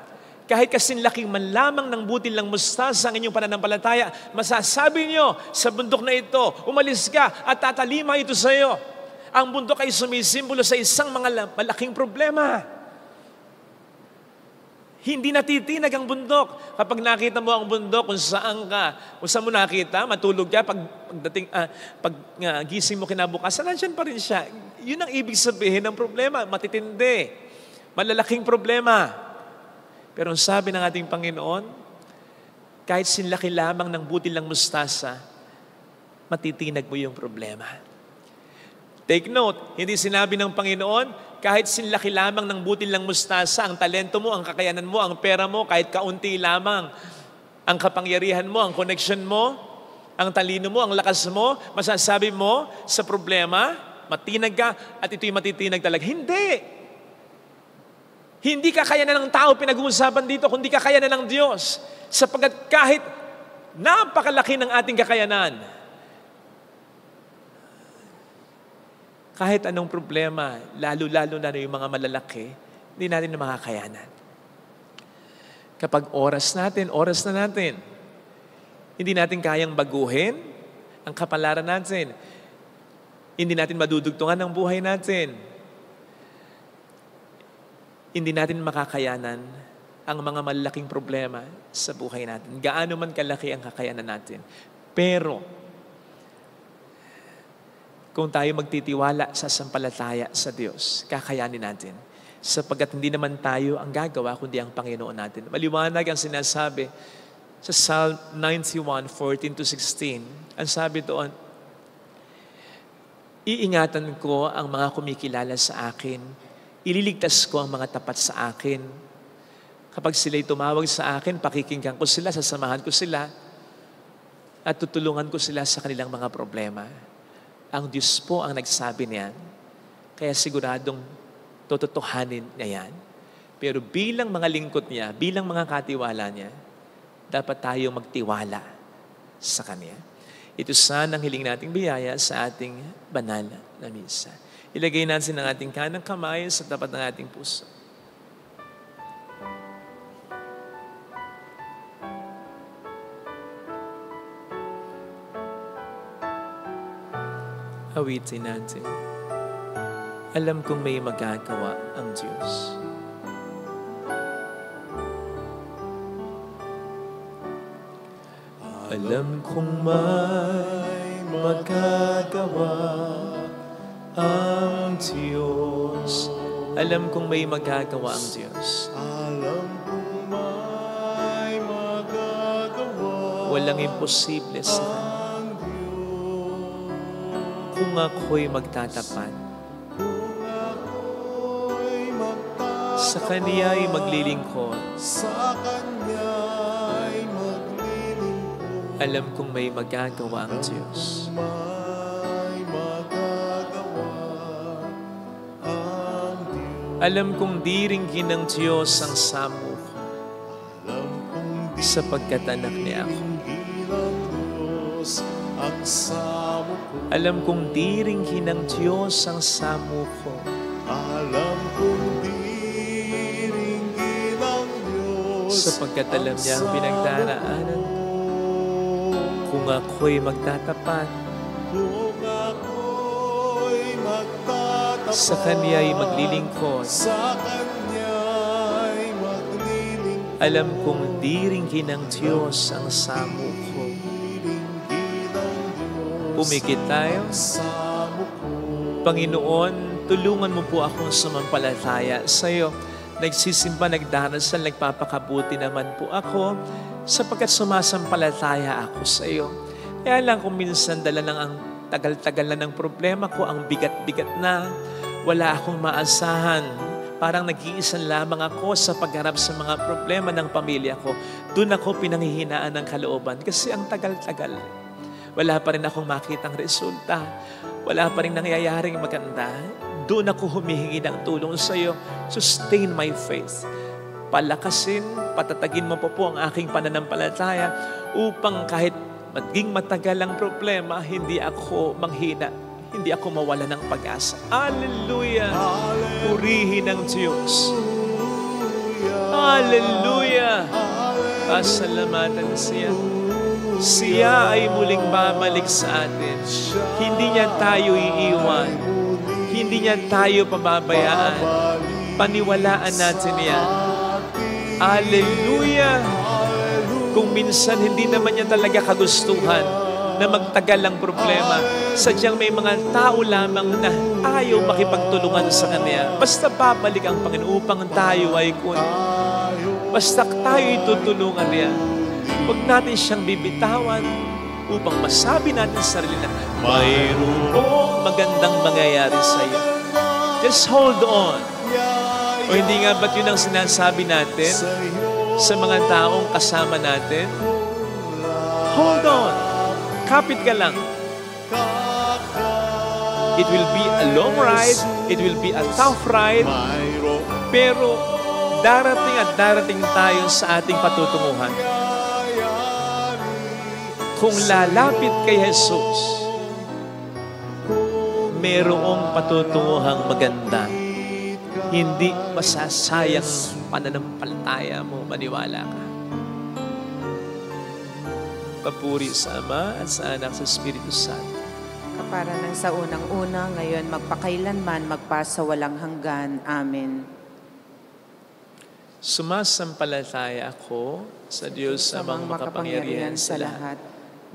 Kahit kasinlaking man lamang ng butil ng mustasa ang inyong pananampalataya, masasabi niyo sa bundok na ito, umalis ka at tatalima ito sa iyo. Ang bundok ay sumisimbolo sa isang malaking problema. Hindi natitinag ang bundok. Kapag nakita mo ang bundok kung saan mo nakita, matulog ka, pag gising mo kinabukasan, nandiyan pa rin siya. Yun ang ibig sabihin ng problema, matitindi. Malalaking problema. Pero ang sabi ng ating Panginoon, kahit sinlaki lamang ng butil ng mustasa, matitinag mo yung problema. Take note, hindi sinabi ng Panginoon, kahit sinlaki lamang ng butil ng mustasa, ang talento mo, ang kakayanan mo, ang pera mo, kahit kaunti lamang, ang kapangyarihan mo, ang connection mo, ang talino mo, ang lakas mo, masasabi mo sa problema, matinag ka, at ito'y matitinag talaga. Hindi! Hindi kakayanan ng tao pinag-uusapan dito, kundi kakayanan ng Diyos. Sapagkat kahit napakalaki ng ating kakayanan, kahit anong problema, lalo-lalo na yung mga malalaki, hindi natin na makakayanan. Kapag oras na natin, hindi natin kayang baguhin ang kapalaran natin. Hindi natin madudugtungan ang buhay natin. Hindi natin makakayanan ang mga malalaking problema sa buhay natin. Gaano man kalaki ang kakayanan natin. Pero, kung tayo magtitiwala sa sampalataya sa Diyos, kakayanin natin. Sapagkat hindi naman tayo ang gagawa, kundi ang Panginoon natin. Maliwanag ang sinasabi sa Psalm 91, 14-16. Ang sabi doon, iingatan ko ang mga kumikilala sa akin. Ililigtas ko ang mga tapat sa akin. Kapag sila'y tumawag sa akin, pakikinggan ko sila, sasamahan ko sila, at tutulungan ko sila sa kanilang mga problema. Ang Diyos po ang nagsabi niyan. Kaya siguradong tototohanin niya yan. Pero bilang mga lingkod niya, bilang mga katiwala niya, dapat tayo magtiwala sa Kanya. Ito sana ang hiling nating biyaya sa ating banal na misa. Ilagay natin ang ating kanang kamay sa tapat ng ating puso. Awitin natin. Alam kong may magagawa ang Diyos. Alam kong may magagawa ang Diyos. Alam kong may magagawa ang Diyos. Alam kong may magagawa Walang imposible sa Kanya. ang Diyos. Kung ako'y magtatapat, Kung ako'y magtatapat sa Kaniya'y maglilingkod, sa Kanya'y maglilingkod, alam kong may magagawa ang Diyos. may magagawa ang Diyos. Alam kong di ringgin ng Diyos ang samo ko, Alam kong di sapagkat anak niya ako. ringgin ng Diyos ang samo ko. Alam kong di ringgin ng Diyos ang samo ko, Alam kong di ringgin ng Diyos sapagkat alam niya ang pinagdaraanan ko. Kung ako'y magtatapat, Kung ako'y magtatapat sa Kaniya'y maglilingkod, sa Kanya'y maglilingkod, alam kong di ringgin ng Diyos ang samo ko. ringgin ng Diyos Pumikit tayo. ang samo ko. Panginoon, tulungan mo po akong sumampalataya sa iyo. Nagsisimba, nagdarasal, nagpapakabuti naman po ako sapagkat sumasampalataya ako sa iyo. Kaya lang kung minsan dala ng ang tagal-tagal na ng problema ko, ang bigat-bigat na, wala akong maasahan. Parang nag-iisan lamang ako sa pagharap sa mga problema ng pamilya ko. Doon ako pinanghihinaan ng kalooban kasi ang tagal-tagal. Wala pa rin akong makitang resulta. Wala pa rin nangyayaring maganda. Doon ako humihingi ng tulong sa iyo. Sustain my faith. Palakasin, patatagin mo po ang aking pananampalataya upang kahit maging matagal ang problema, hindi ako manghina. Hindi ako mawala ng pag-asa. Hallelujah! Purihin ang Diyos. Hallelujah! Pasalamatan siya. Siya ay muling babalik sa atin. Hindi niya tayo iiwan. Hindi niya tayo pababayaan. Paniwalaan natin yan. Hallelujah! Kung minsan hindi naman niya talaga kagustuhan na magtagal ang problema, sadyang may mga tao lamang na ayaw makipagtulungan sa Kanya. Basta babalik ang Panginoon upang tayo ay basta tayo itutulungan niya. Huwag natin siyang bibitawan upang masabi natin sa sarili na mayroong magandang mangyayari sa iyo. Just hold on. O hindi nga ba't yun ang sinasabi natin sa mga taong kasama natin? Hold on. Kapit ka lang. It will be a long ride. It will be a tough ride. Pero darating at darating tayo sa ating patutunguhan. Kung lalapit kay Jesus, merong patutunguhang maganda. Hindi masasayang pananampalataya mo, maniwala ka. Papuri sa Ama at sa Anak sa Espiritu Santo. Kapara ng sa unang-una, ngayon magpakailanman, magpasawalang hanggan. Amen. Sumasampalataya ako sa Diyos amang makapangyarihan sa lahat,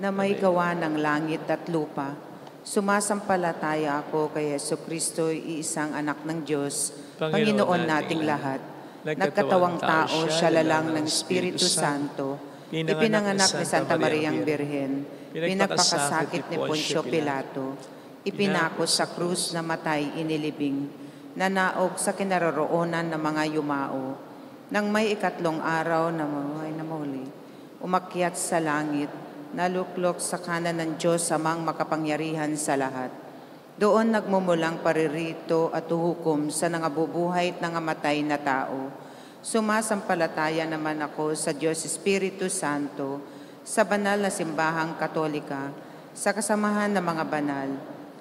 na may gawa ng langit at lupa. Sumasampalataya ako kay Jesucristo, iisang anak ng Diyos, Panginoon nating lahat. Nagkatawang tao, siya lalang ng Espiritu Santo, ipinanganak ni Santa Mariang Birhen, pinagpakasakit ni Poncio Pilato, ipinako sa krus na matay inilibing, nanaog sa kinaroroonan ng mga yumao, nang may ikatlong araw na mahuli, umakyat sa langit, naluklok sa kanan ng Diyos amang makapangyarihan sa lahat. Doon nagmumulang paririto at huhukom sa nangabubuhay at nangamatay na tao. Sumasampalataya naman ako sa Diyos Espiritu Santo, sa banal na simbahang Katolika, sa kasamahan ng mga banal,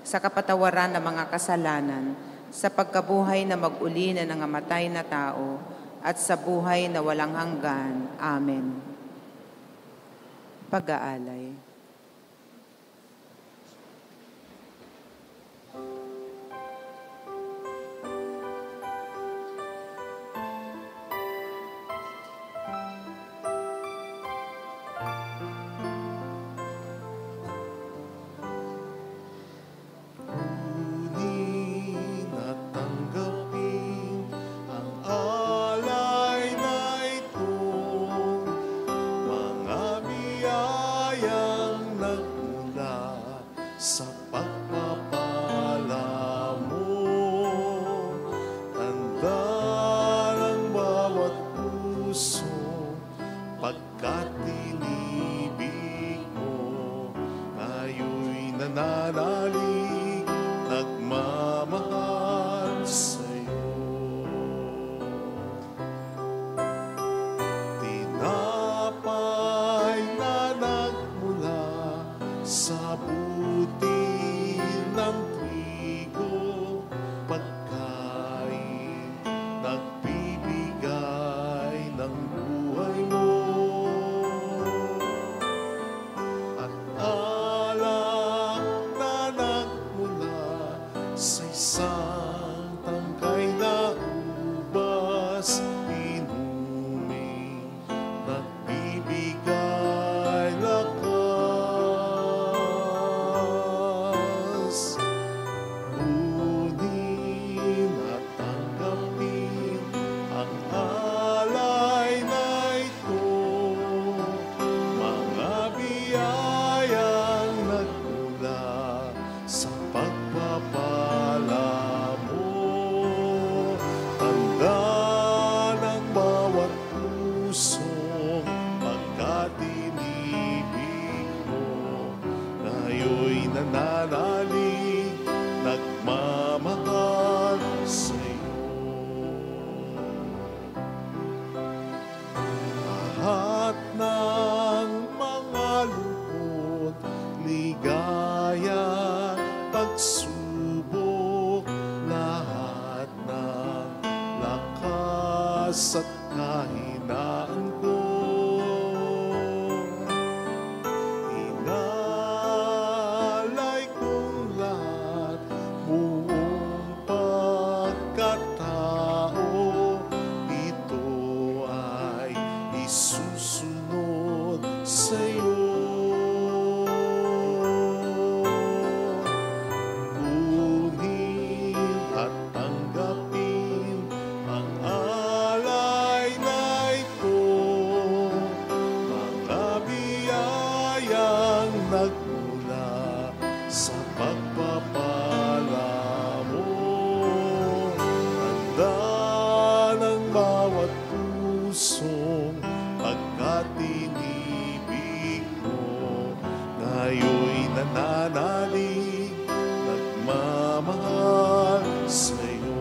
sa kapatawaran ng mga kasalanan, sa pagkabuhay na mag-uli na nangamatay na tao, at sa buhay na walang hanggan. Amen. Pag-aalay. At kahinaan ko, inalay kong lahat, buong pagkatao. Ito ay isusunod sa'yo. Kunin at tanggapin ang nagmula sa pagpapala mo. Handa ng bawat pusong pagkatinibig mo. Ngayon'y nananalig, nagmamahal sa'yo.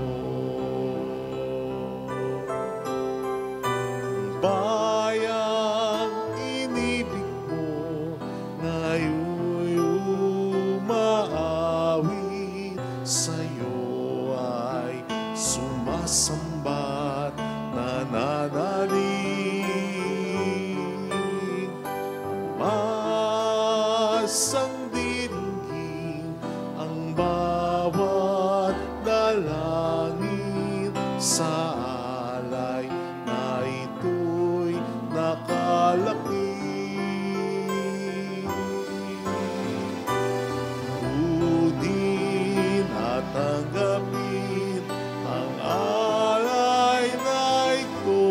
Bayang inibig mo, ngayon'y umaawit sa'yo ay sumasamba't nananalig. Masang dinggin ang bawat dalangin sa alay na ito'y nakalaki. Tanggapin ang alay na ito,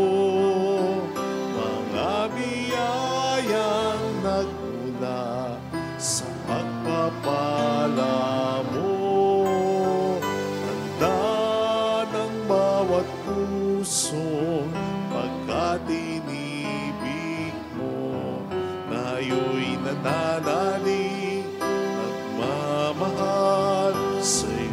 mga biyayang nagmula sa pagpapala mo. Handa ng bawat pusong pagkatinibig mo, ngayon'y nananalig, nagmamahal sa'yo.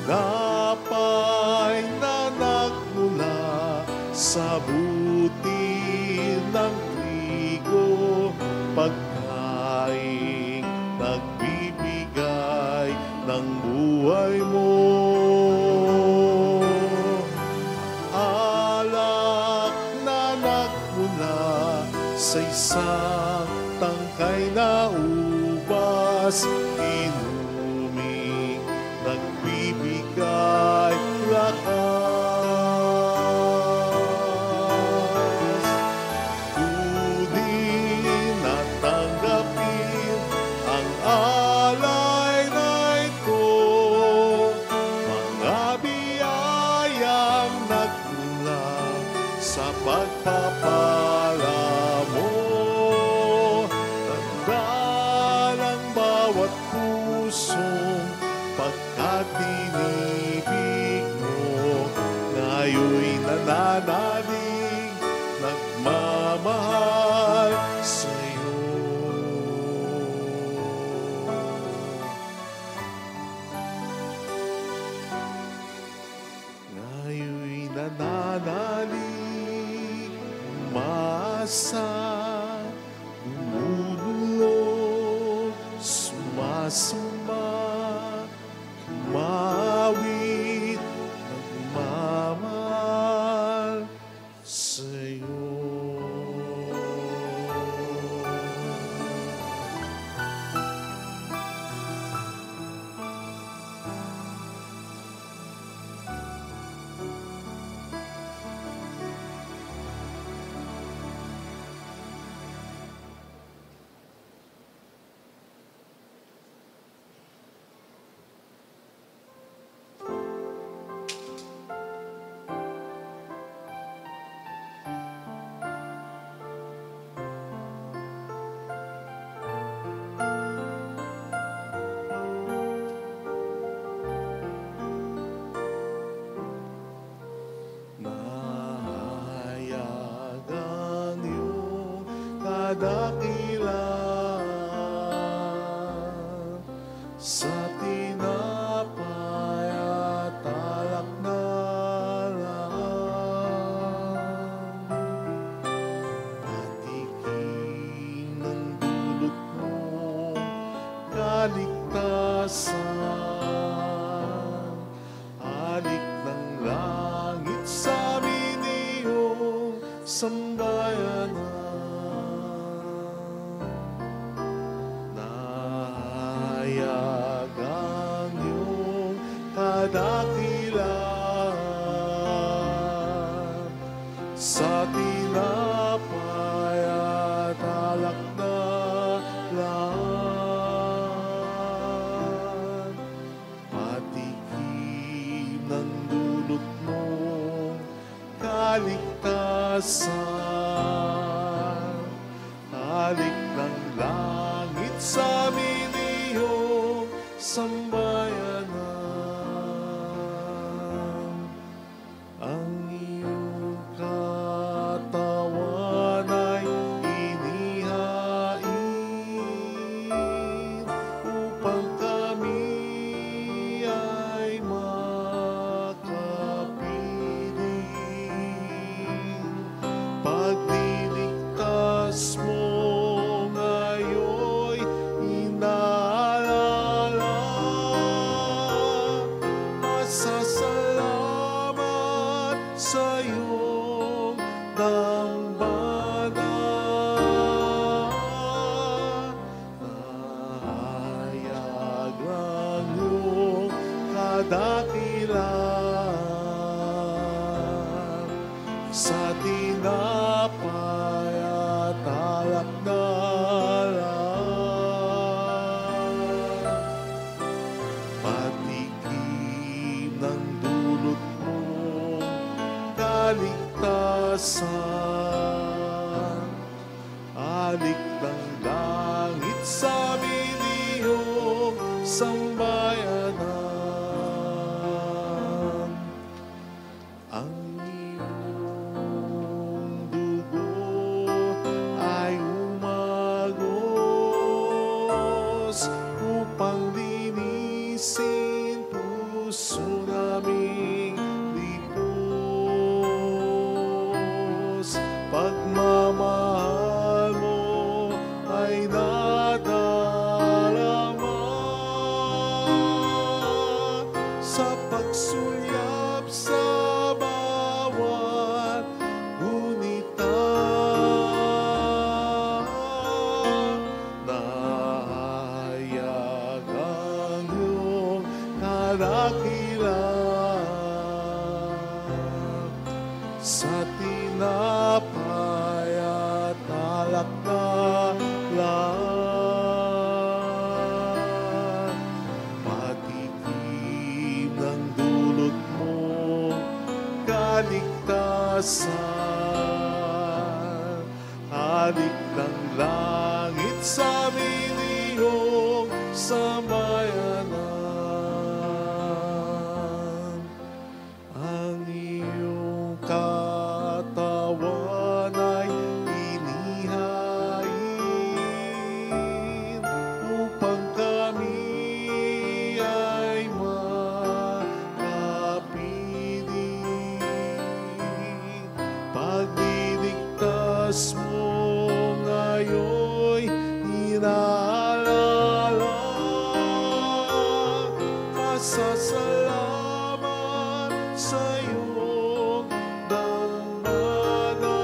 Tinapay na nagmula sa butil ng trigo, kay naubas, inuming nagbibigay lakas. Kunin at tanggapin ang alay na ito, mga biyayang nagmula sa pagpapala mo. Tanda ng bawat pusong pagkatinibig mo, ngayon'y nananalig, nagmamahal sa'yo. Ngayon'y nananalig, umasa, lumulog, sumasamba, kumawit, nagmamahal sa'yo. Nahayagan iyong kadakilaan sa tinapay at alak na lang. Patikim ng dulot mo, kaligtasan, halik ng langit sa amin iyong sambayanan. Nahayagan iyong kadakilaan sa tinapay at alak na lang. Patikim ng dulot mo, kaligtasan, halik ng langit sa amin iyong sambayanan. Ang iyong katawan ay inihain upang kami ay makapiling. Pagliligtas mo ngayon inaalala dasal. Halik ng langit sa amin iyong sambayanan. Ang iyong katawan ay inihain upang kami ay makapiling. Pagliligtas mo ngayon'y inaalala. Pasasalamat sa iyong dambana.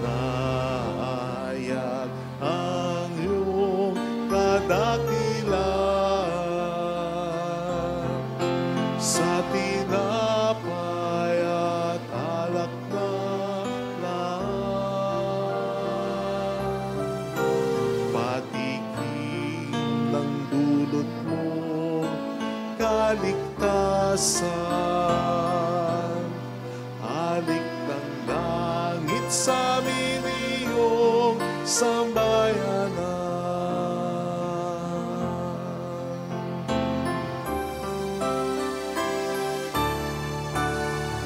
Nahayag ang iyong kadakilan sa tinapay at alak na lang. Patikim ng dulot mong kaligtasan. Halik ng langit sa amin iyong sambayanan.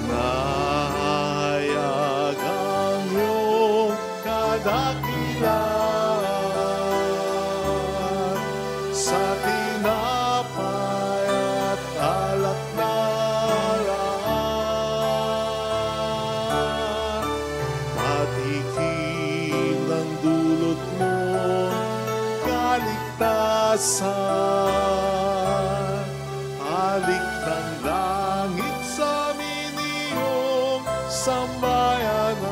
Nahayag ang iyong kadakilan sa tinapay at alak na lang. Patikim ng dulot mo kaligtasan. Halik ng langit sa amin iyong sambayanan.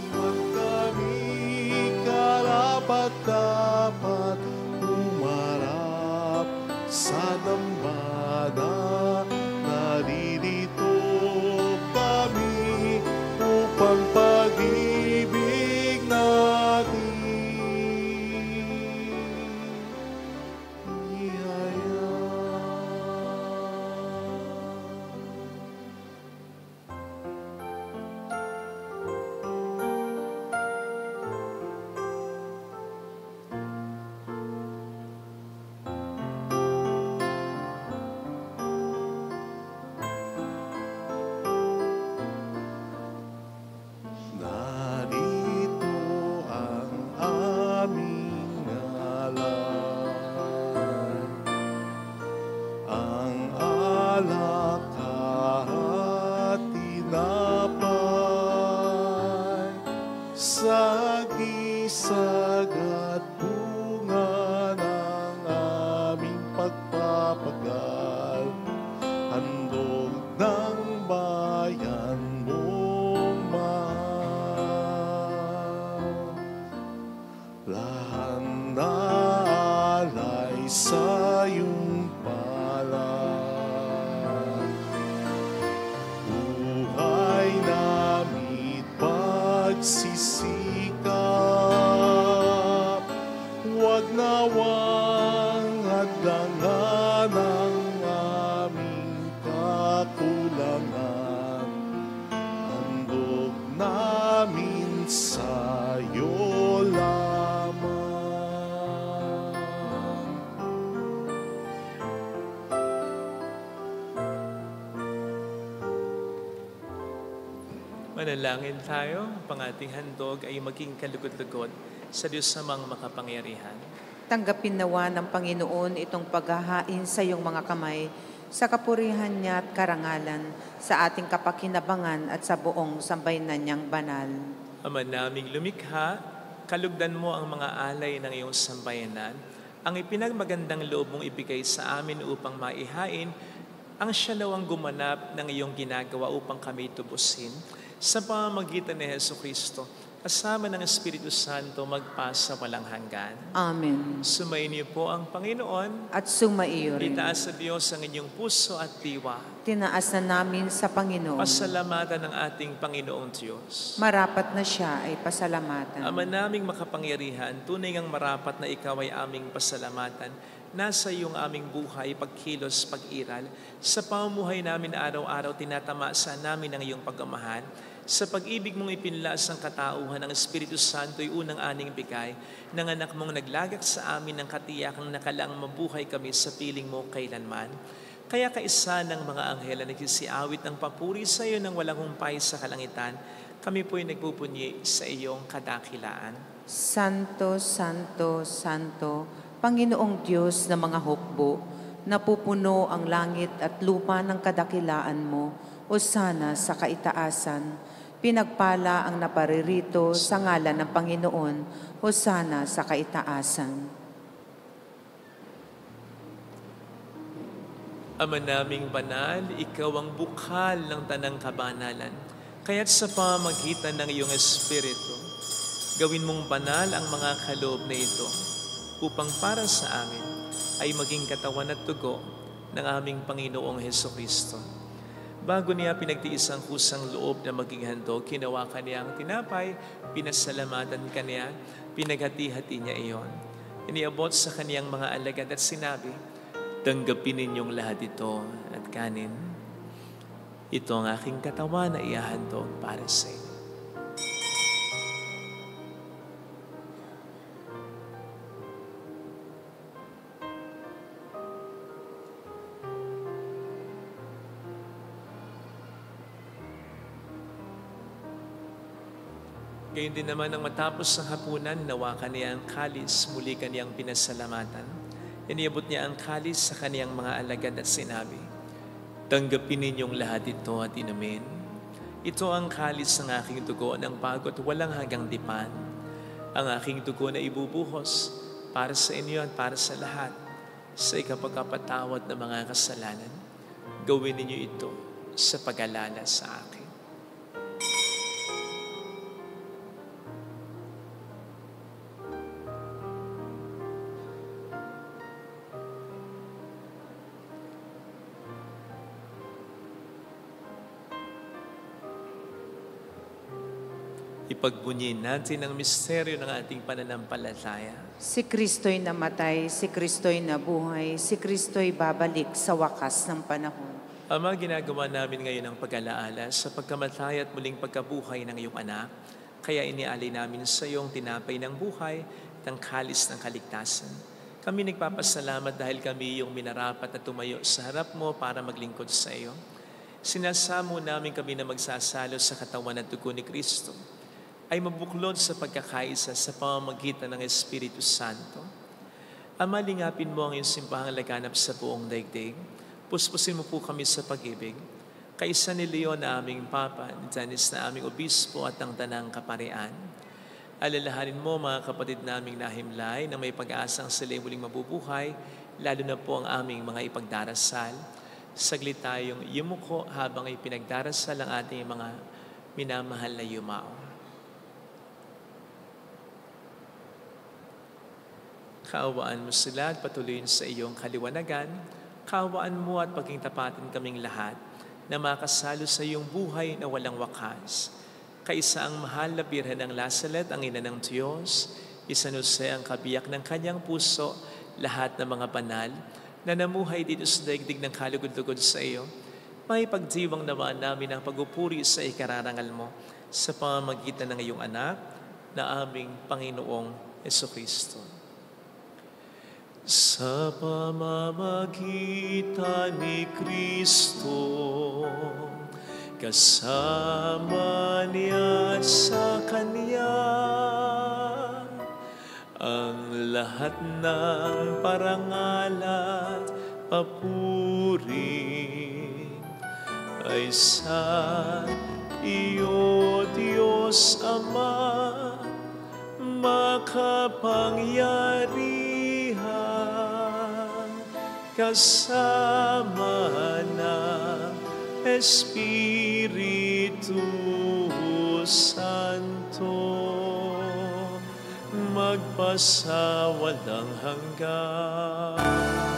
Iwan kami karapat-dapat umarap sa dambana. Naririto kami upang pag-ibig natin narito ang aming ngalan, ang alak at tinapay, sagisag at bunga ng aming pagpapagal, handog ng bayan mong mahal. Lahat na alay sa iyong palad, buhay namin pagsisikap. Huwag nawang hadlangan ang aming kakulangan. Handog namin sa'yo lamang. Manalangin tayo, pang ating handog ay maging kalugod-lugod sa Diyos namang makapangyarihan. Tanggapin nawa ng Panginoon itong paghahain sa iyong mga kamay sa kapurihan niya at karangalan, sa ating kapakinabangan at sa buong sambayanan niyang banal. Ama naming lumikha, kalugdan mo ang mga alay ng iyong sambayanan, ang ipinagmagandang loob mong ibigay sa amin upang maihain ang siya nawang gumanap ng iyong ginagawa upang kami tubusin sa pamamagitan ni Jesucristo, kasama ng Espiritu Santo magpasa walang hanggan. Amen. Sumainyo po ang Panginoon. At sumaiyo rin. Itaas sa Diyos ang inyong puso at diwa. Tinaas na namin sa Panginoon. Pasalamatan ng ating Panginoong Diyos. Marapat na siya ay pasalamatan. Ama naming makapangyarihan, tunay ngang marapat na ikaw ay aming pasalamatan. nasa iyong aming buhay, pagkilos, pag-iral. Sa pamumuhay namin araw-araw, tinatamasa namin ang iyong pagmamahal. Sa pag-ibig mong ipinlas ang katauhan ng Espiritu Santo'y unang aning bigay ng anak mong naglagak sa amin ng katiyakang nakalaang mabuhay kami sa piling mo kailanman. Kaya kaisa ng mga anghel na nagsisiawit ng papuri sa iyo ng walang humpay sa kalangitan, kami po'y nagpupunyi sa iyong kadakilaan. Santo, Santo, Santo, Panginoong Diyos ng mga hukbo, napupuno ang langit at lupa ng kadakilaan mo, hosana sa kaitaasan. Pinagpala ang naparirito sa ngalan ng Panginoon, hosana sa kaitaasan. Ama naming banal, ikaw ang bukal ng tanang kabanalan. Kaya't sa pamagitan ng iyong Espiritu, gawin mong banal ang mga kaloob na ito upang para sa amin ay maging katawan at dugo ng aming Panginoong Hesukristo. Bago niya pinagtiis ang kusang loob na maging handog, kinawakan niya ang tinapay, pinasalamatan kaniya, pinaghati-hati niya iyon. Iniabot sa kaniyang mga alagad at sinabi, tanggapin ninyong lahat ito at kanin. Ito ang aking katawan na ihahandog para sa inyo. Gayun din naman nang matapos ang hapunan, nawakan niya ang kalis, muli kaniyang pinasalamatan. Iniabot niya ang kalis sa kaniyang mga alagad at sinabi, tanggapin ninyong lahat ito at inumin. Ito ang kalis ng aking dugo ng bago at walang hanggang dipan. Ang aking dugo na ibubuhos para sa inyo at para sa lahat sa ikapagkapatawad ng mga kasalanan. Gawin ninyo ito sa pag-alala sa akin. Ipagbunyin natin ang misteryo ng ating pananampalataya. Si Kristo'y namatay, si Kristo'y nabuhay, si Kristo'y babalik sa wakas ng panahon. Ama, ginagawa namin ngayon ang pag-alaala sa pagkamatay at muling pagkabuhay ng iyong anak. Kaya inialay namin sa iyong tinapay ng buhay at ang kalis ng kaligtasan. Kami nagpapasalamat dahil kami iyong minarapat na tumayo sa harap mo para maglingkod sa iyo. Sinasamo namin kami na magsasalo sa katawan at dugo ni Kristo ay mabuklod sa pagkakaisa sa pamamagitan ng Espiritu Santo. Ama, lingapin mo ang iyong simpahang laganap sa buong daigdig. Puspusin mo po kami sa pag-ibig. Kaisa ni Leon na aming Papa, ni Dennis na aming Obispo at ang Tanang Kaparian. Alalahanin mo mga kapatid naming nahimlay na may pag-asang sila'y muling mabubuhay, lalo na po ang aming mga ipagdarasal. Saglit tayong yumuko habang ipinagdarasal ang ating mga minamahal na yumao. Kaawaan mo sila at patuloyin sa iyong kaliwanagan. Kaawaan mo at pagkingtapatin kaming lahat na makasalo sa iyong buhay na walang wakas. Kaisa ang mahal na Birhen ng Lasalet, ang ina ng Diyos, Isanuse ang kabiyak ng kanyang puso, lahat ng mga banal na namuhay dito sa daigdig ng kalugod-lugod sa iyo. May pagdiwang naman namin ang pagupuri sa ikararangal mo sa pamamagitan ng iyong anak na aming Panginoong Hesukristo. Sa pamamagitan ni Kristo, kasama niya at sa Kanya, ang lahat ng parangal at papuri ay sa iyo, Diyos Ama, makapangyarihan, kasama ng Espiritu Santo, magpasawalang hanggan.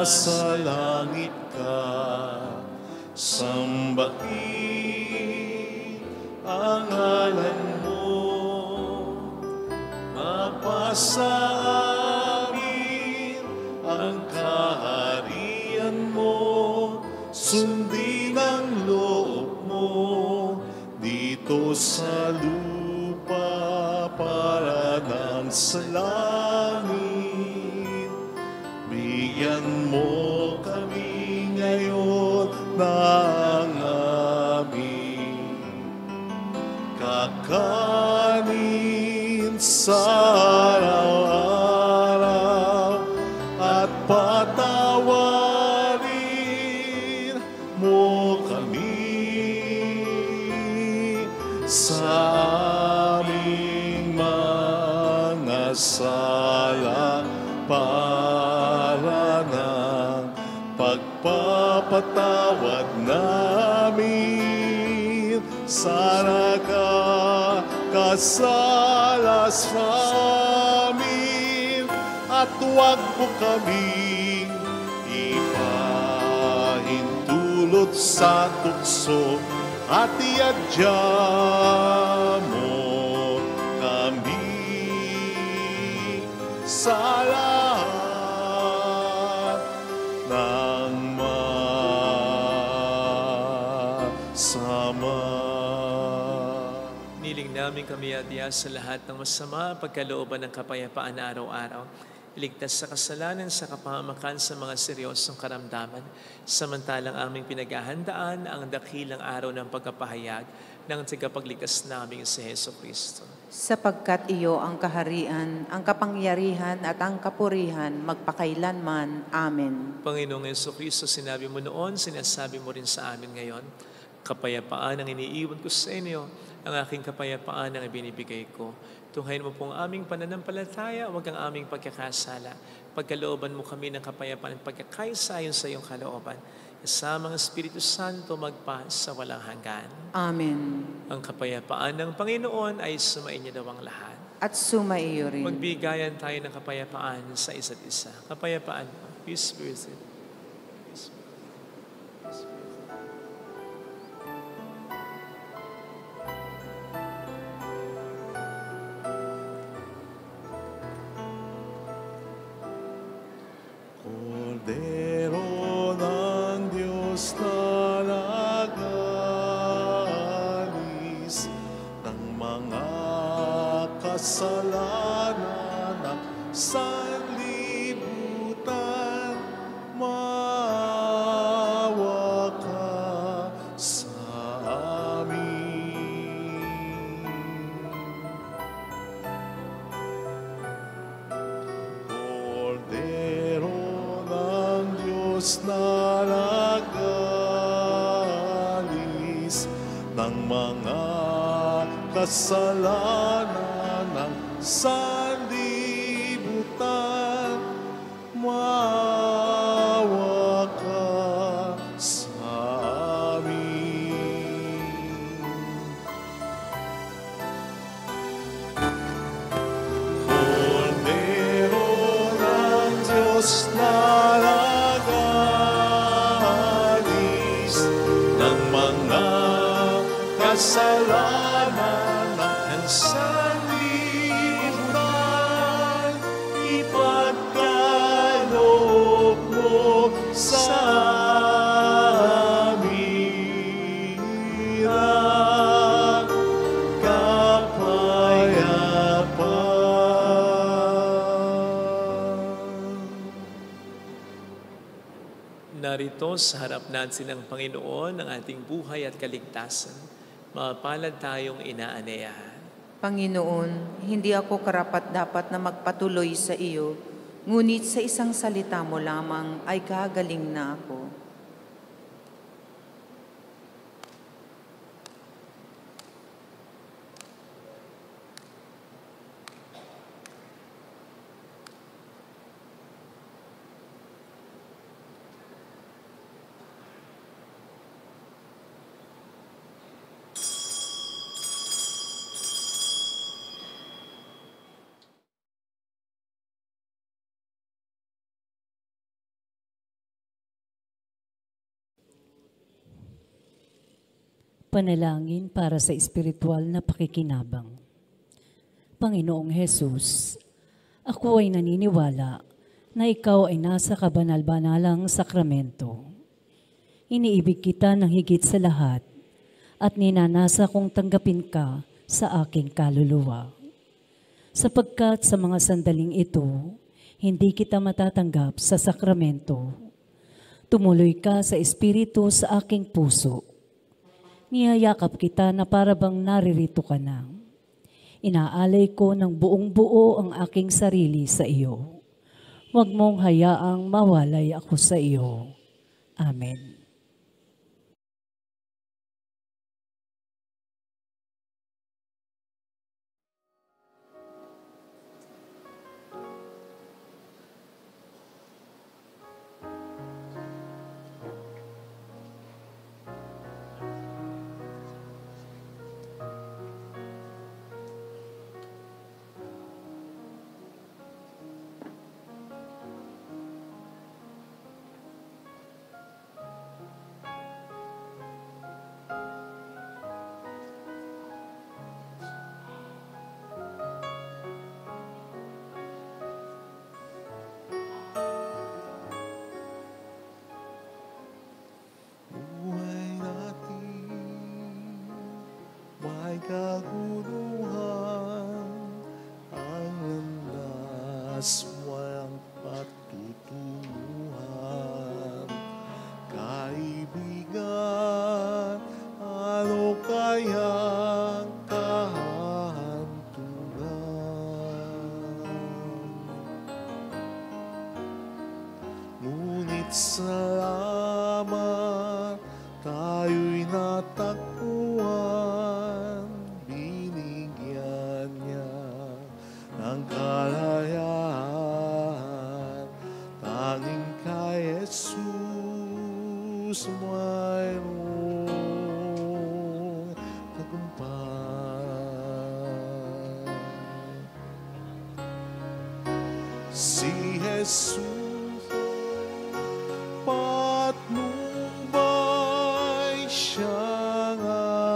nasa langit ka, sambahin ang ngalan mo, mapasa amin ang kaharian mo, sundin ang loob mo dito sa lupa para nang sa langit. Bigyan mo kami ngayon ng aming kakanin sa araw-araw at patawarin mo kami sa aming mga sala para ng pagpapatawad namin sa nakakasalas namin, at huwag mo kaming ipahintulot sa tukso, at iadya mo kami sa lahat ng masama. Niling namin kami adya sa lahat ng masama, pagkalooban ng kapayapaan na araw-araw. Iligtas sa kasalanan, sa kapahamakan, sa mga seryosong karamdaman, samantalang aming pinaghahandaan ang dakilang araw ng pagkapahayag ng tagapagligtas namin si Heso Kristo. Sapagkat iyo ang kaharian, ang kapangyarihan at ang kapurihan magpakailanman. Amen. Panginoong Heso Kristo, sinabi mo noon, sinasabi mo rin sa amin ngayon, kapayapaan ang iniiwan ko sa inyo, ang aking kapayapaan ang ibinibigay ko. Tunghayin mo pong aming pananampalataya, huwag ang aming pagkakasala. Pagkalooban mo kami ng kapayapaan at pagkakaisayon sa iyong kalooban. Kasama ang Espiritu Santo magpa sa walang hanggan. Amen. Ang kapayapaan ng Panginoon ay sumainyo daw ang lahat. At sumaiyo rin. Magbigayan tayo ng kapayapaan sa isa't isa. Kapayapaan, peace be with you. Kordero ng Diyos na nag-alis ng mga kasalanan ng sanlibutan, maawa ka sa amin. Kordero ng Diyos na nag-alis ng mga kasalanan ng sanlibutan, maawa ka sa amin. Kordero ng Diyos na nag-alis ng mga kasalanan ng sanlibutan, ipagkaloob mo sa amin ang kapayapaan. Narito sa harap natin ng Panginoon ang ating buhay at kaligtasan. Mapalad tayong inaaneyahan. Panginoon, hindi ako karapat-dapat na magpatuloy sa iyo, ngunit sa isang salita mo lamang ay gagaling na ako. Panalangin para sa espiritual na pakikinabang. Panginoong Hesus, ako ay naniniwala na ikaw ay nasa kabanal-banalang sakramento. Iniibig kita ng higit sa lahat at ninanasa kong tanggapin ka sa aking kaluluwa. Sapagkat sa mga sandaling ito, hindi kita matatanggap sa sakramento. Tumuloy ka sa espiritu sa aking puso. Niyayakap kita na parabang naririto ka na. Inaalay ko ng buong buo ang aking sarili sa iyo. Huwag mong hayaang mawalay ako sa iyo. Amen. Buhay natin may kaguluhan, ang landas walang patutunguhan. Kaibigan, ano kayang kahantungan? Ngunit salamat, tayo'y natagpuan, binigyan niya ng kalayaan. Tanging kay Jesus mayroong tagumpay. Si Jesus patnubay, siyang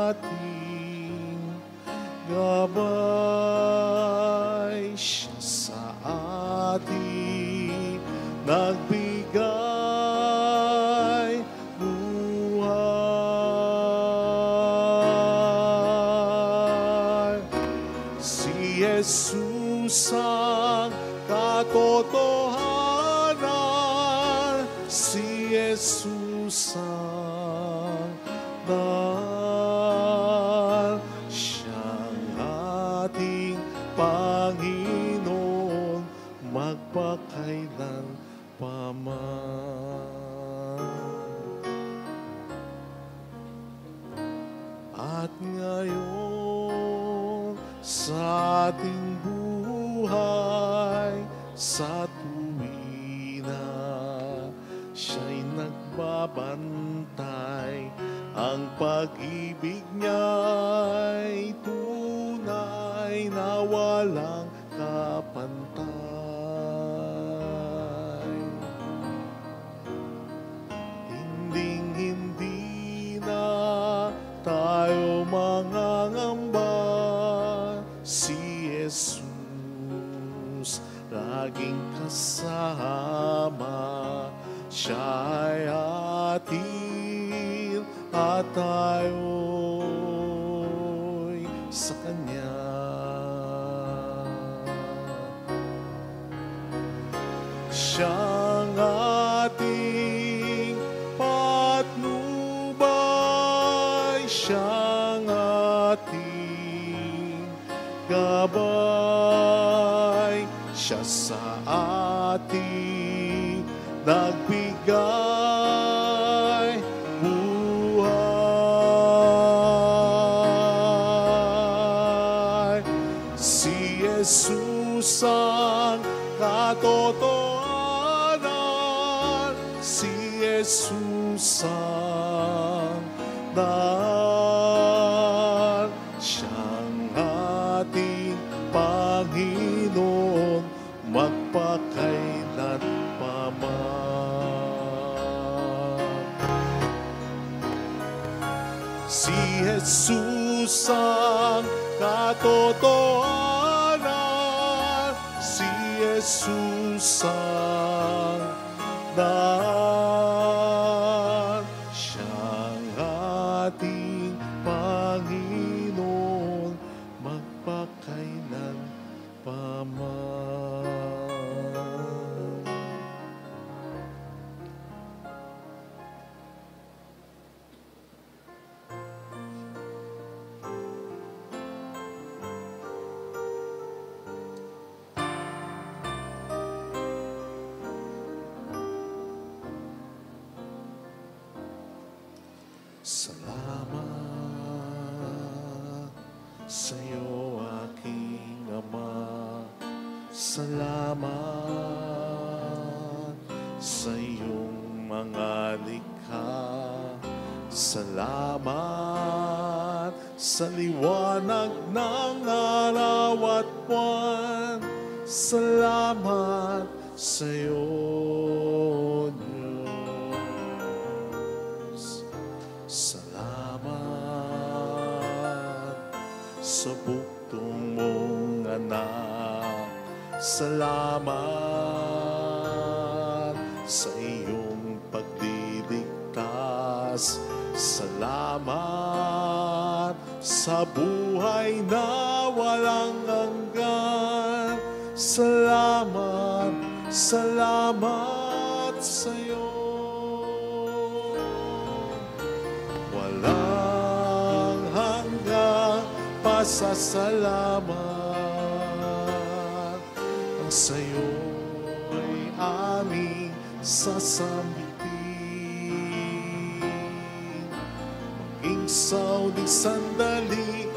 ating gabay. Siya sa ating nagbigay buhay. Si Jesus ang katotohanan, si Jesus ang daan. Siyang ating Panginoon, magpakailan paman. At ngayon sa ating buhay, sa tuwina siya'y nagbabantay. Ang pag-ibig niya'y tunay na walang kapantay. Hinding-hindi na tayo mangangamba, si Jesus laging kasama. Siya ay atin at tayo'y sa Kanya. Siyang ating patnubay, siyang ating gabay. Siya sa ating nagbigay buhay. Si Jesus ang katotohanan, si Jesus ang daan. Siyang ating Panginoon, magpakailan paman. Si Jesus ang katotohanan, si Jesus ang daan. Siyang ating Panginoon, magpakailan paman. Salamat sa'yo, aking Ama. Salamat sa iyong mga likha. Salamat sa liwanag ng araw at buwan. Salamat sa'yo, sa buktong mong anak. Salamat sa iyong pagdiligtas. Salamat sa buhay na walang hanggan. Salamat, salamat sa iyo. Walang hanggan pasasalamat, ang sa'yo ay aming sasambitin. Maging sauding sandali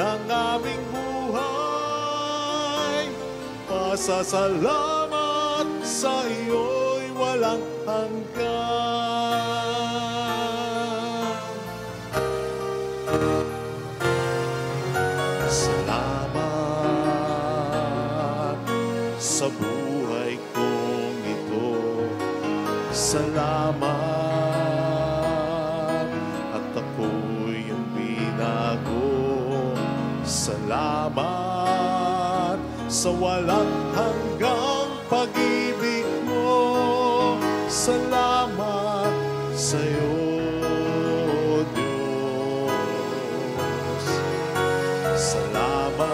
ng aming buhay, pasasalamat sa iyo'y walang hanggan. Sa buhay kong ito, salamat, at ako'y iyong binago. Salamat sa walang hanggang pag-ibig mo. Salamat sa iyo, Diyos. Salamat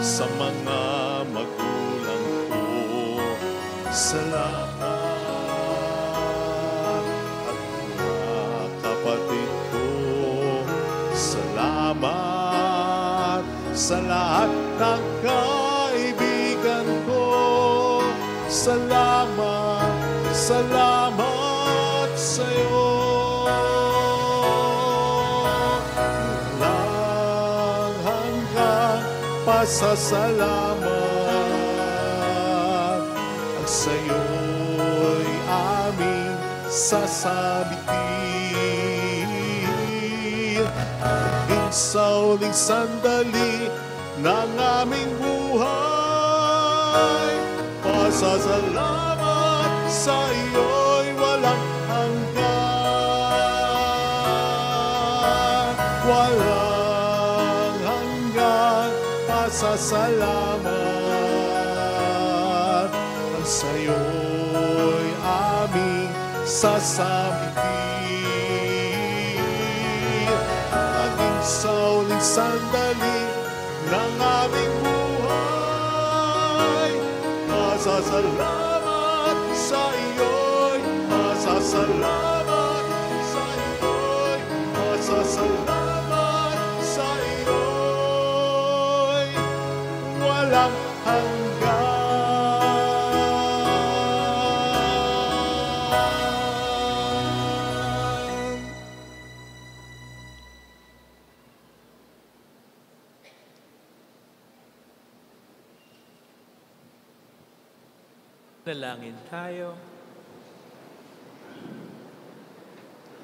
sa mga magulang ko. Salamat at mga kapatid ko. Salamat sa lahat ng kaibigan ko. Salamat, salamat sa iyo. Pasasalamat, ang sa'yo'y aming sasabitin. Maging sa uling sandali ng aming buhay, pasasalamat sa iyo'y walang hanggan. Walang hanggan pasasalamat, ang sa'yo'y aming sasabitin. Maging sa uling sandali ng aming buhay, pasasalamat sa iyo'y, pasasalamat sa iyo'y, pasasalamat sa iyo'y walang hanggan. Dalangin tayo.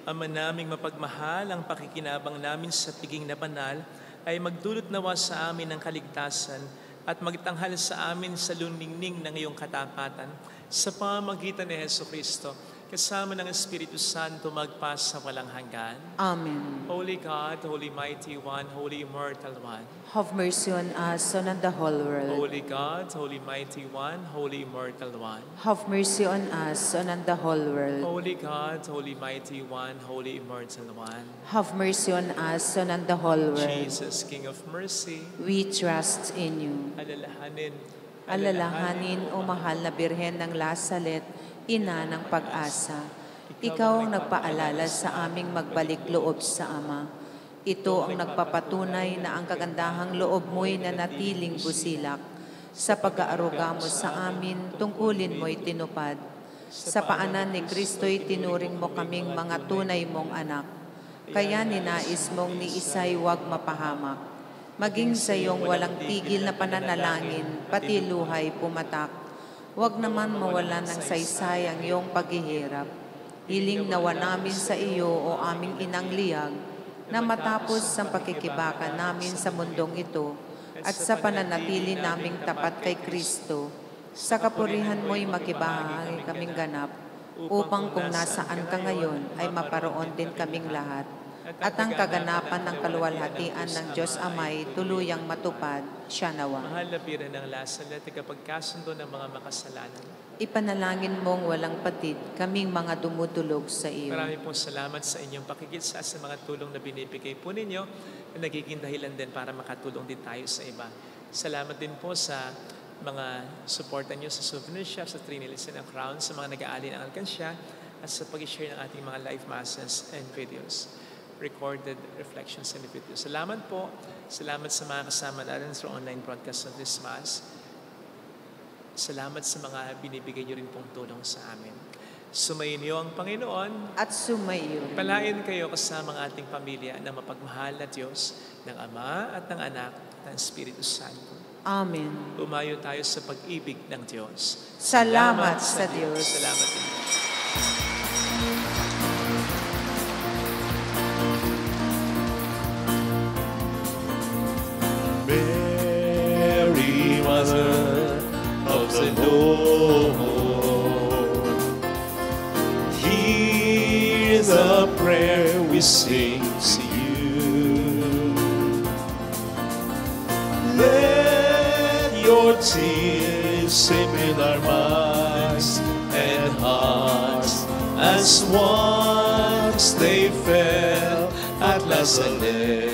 Ama naming mapagmahal, ang pakikinabang namin sa piging na banal ay magdulot nawa sa amin ng kaligtasan at magtanghal sa amin sa luningning ng iyong katapatan sa pamamagitan ni Jesucristo. kasama ng Espiritu Santo magpas sa walang hanggan. Amen. Holy God, Holy Mighty One, Holy Immortal One. Have mercy on us and on the whole world. Holy God, Holy Mighty One, Holy Immortal One. Have mercy on us and on the whole world. Holy God, Holy Mighty One, Holy Immortal One. Have mercy on us and on the whole world. Jesus, King of Mercy, We trust in you. Alalahanin, O mahal na Birhen ng Lasalet, Ina ng pag-asa. Ikaw ang nagpaalala sa aming magbalik loob sa Ama. Ito ang nagpapatunay na ang kagandahang loob mo'y nanatiling busilak. Sa pag-aaruga mo sa amin, tungkulin mo'y tinupad. Sa paanan ni Kristo'y tinuring mo kaming mga tunay mong anak. Kaya ninais mong ni Isay huwag mapahamak. Maging sa iyong walang tigil na pananalangin, pati luhay pumatak. Huwag naman mawalan ng saysay ang iyong paghihirap. Hiling nawa namin sa iyo o aming inang liyag, na matapos ang pakikibaka namin sa mundong ito at sa pananatili naming tapat kay Kristo, sa kapurihan mo'y makibahagi kaming ganap, upang kung nasaan ka ngayon ay maparoon din kaming lahat. At ang kaganapan ng kaluwalhatian ng Diyos Amay tuluyang matupad, siya nawa. mahal na Birhen ng Lasalet, tagapagkasundo ng mga makasalanan. Ipanalangin mong walang patid kaming mga dumudulog sa iyo. Marami pong salamat sa inyong pakikitsa sa mga tulong na binibigay po ninyo na nagiging dahilan din para makatulong din tayo sa iba. Salamat din po sa mga suporta nyo sa souvenir shop, sa Trinilies and Crown, sa mga nag-aali ng alkansya, at sa pag-share ng ating mga live masses and videos, recorded reflections and videos. Salamat po. Salamat sa mga kasama natin sa online broadcast of this Mass. Salamat sa mga binibigay nyo rin pong tulong sa amin. Sumayin niyo ang Panginoon At sumayo. palain kayo kasama ang ating pamilya na mapagmahal na Diyos ng Ama at ng Anak at ng Espiritu Santo. Amen. Umayo tayo sa pag-ibig ng Diyos. Salamat sa Diyos. Salamat din. Mary, Mother of the Lord, hear the prayer we sing to you. Let your tears sip in our minds and hearts as once they fell at Lazaret.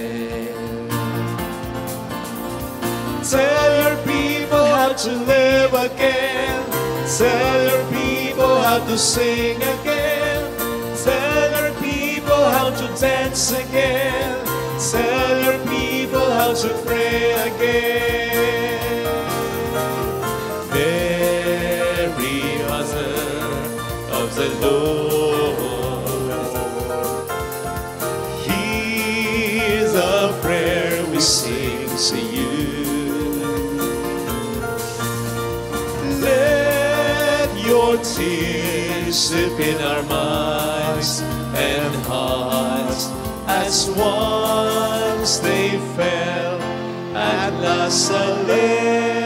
Tell your people how to live again. Tell your people how to sing again. Tell your people how to dance again. Tell your people how to pray again. Mary, Mother of the Lord, hear the prayer we sing to you. Your tears sip in our minds and hearts as once they fell at Lazaret.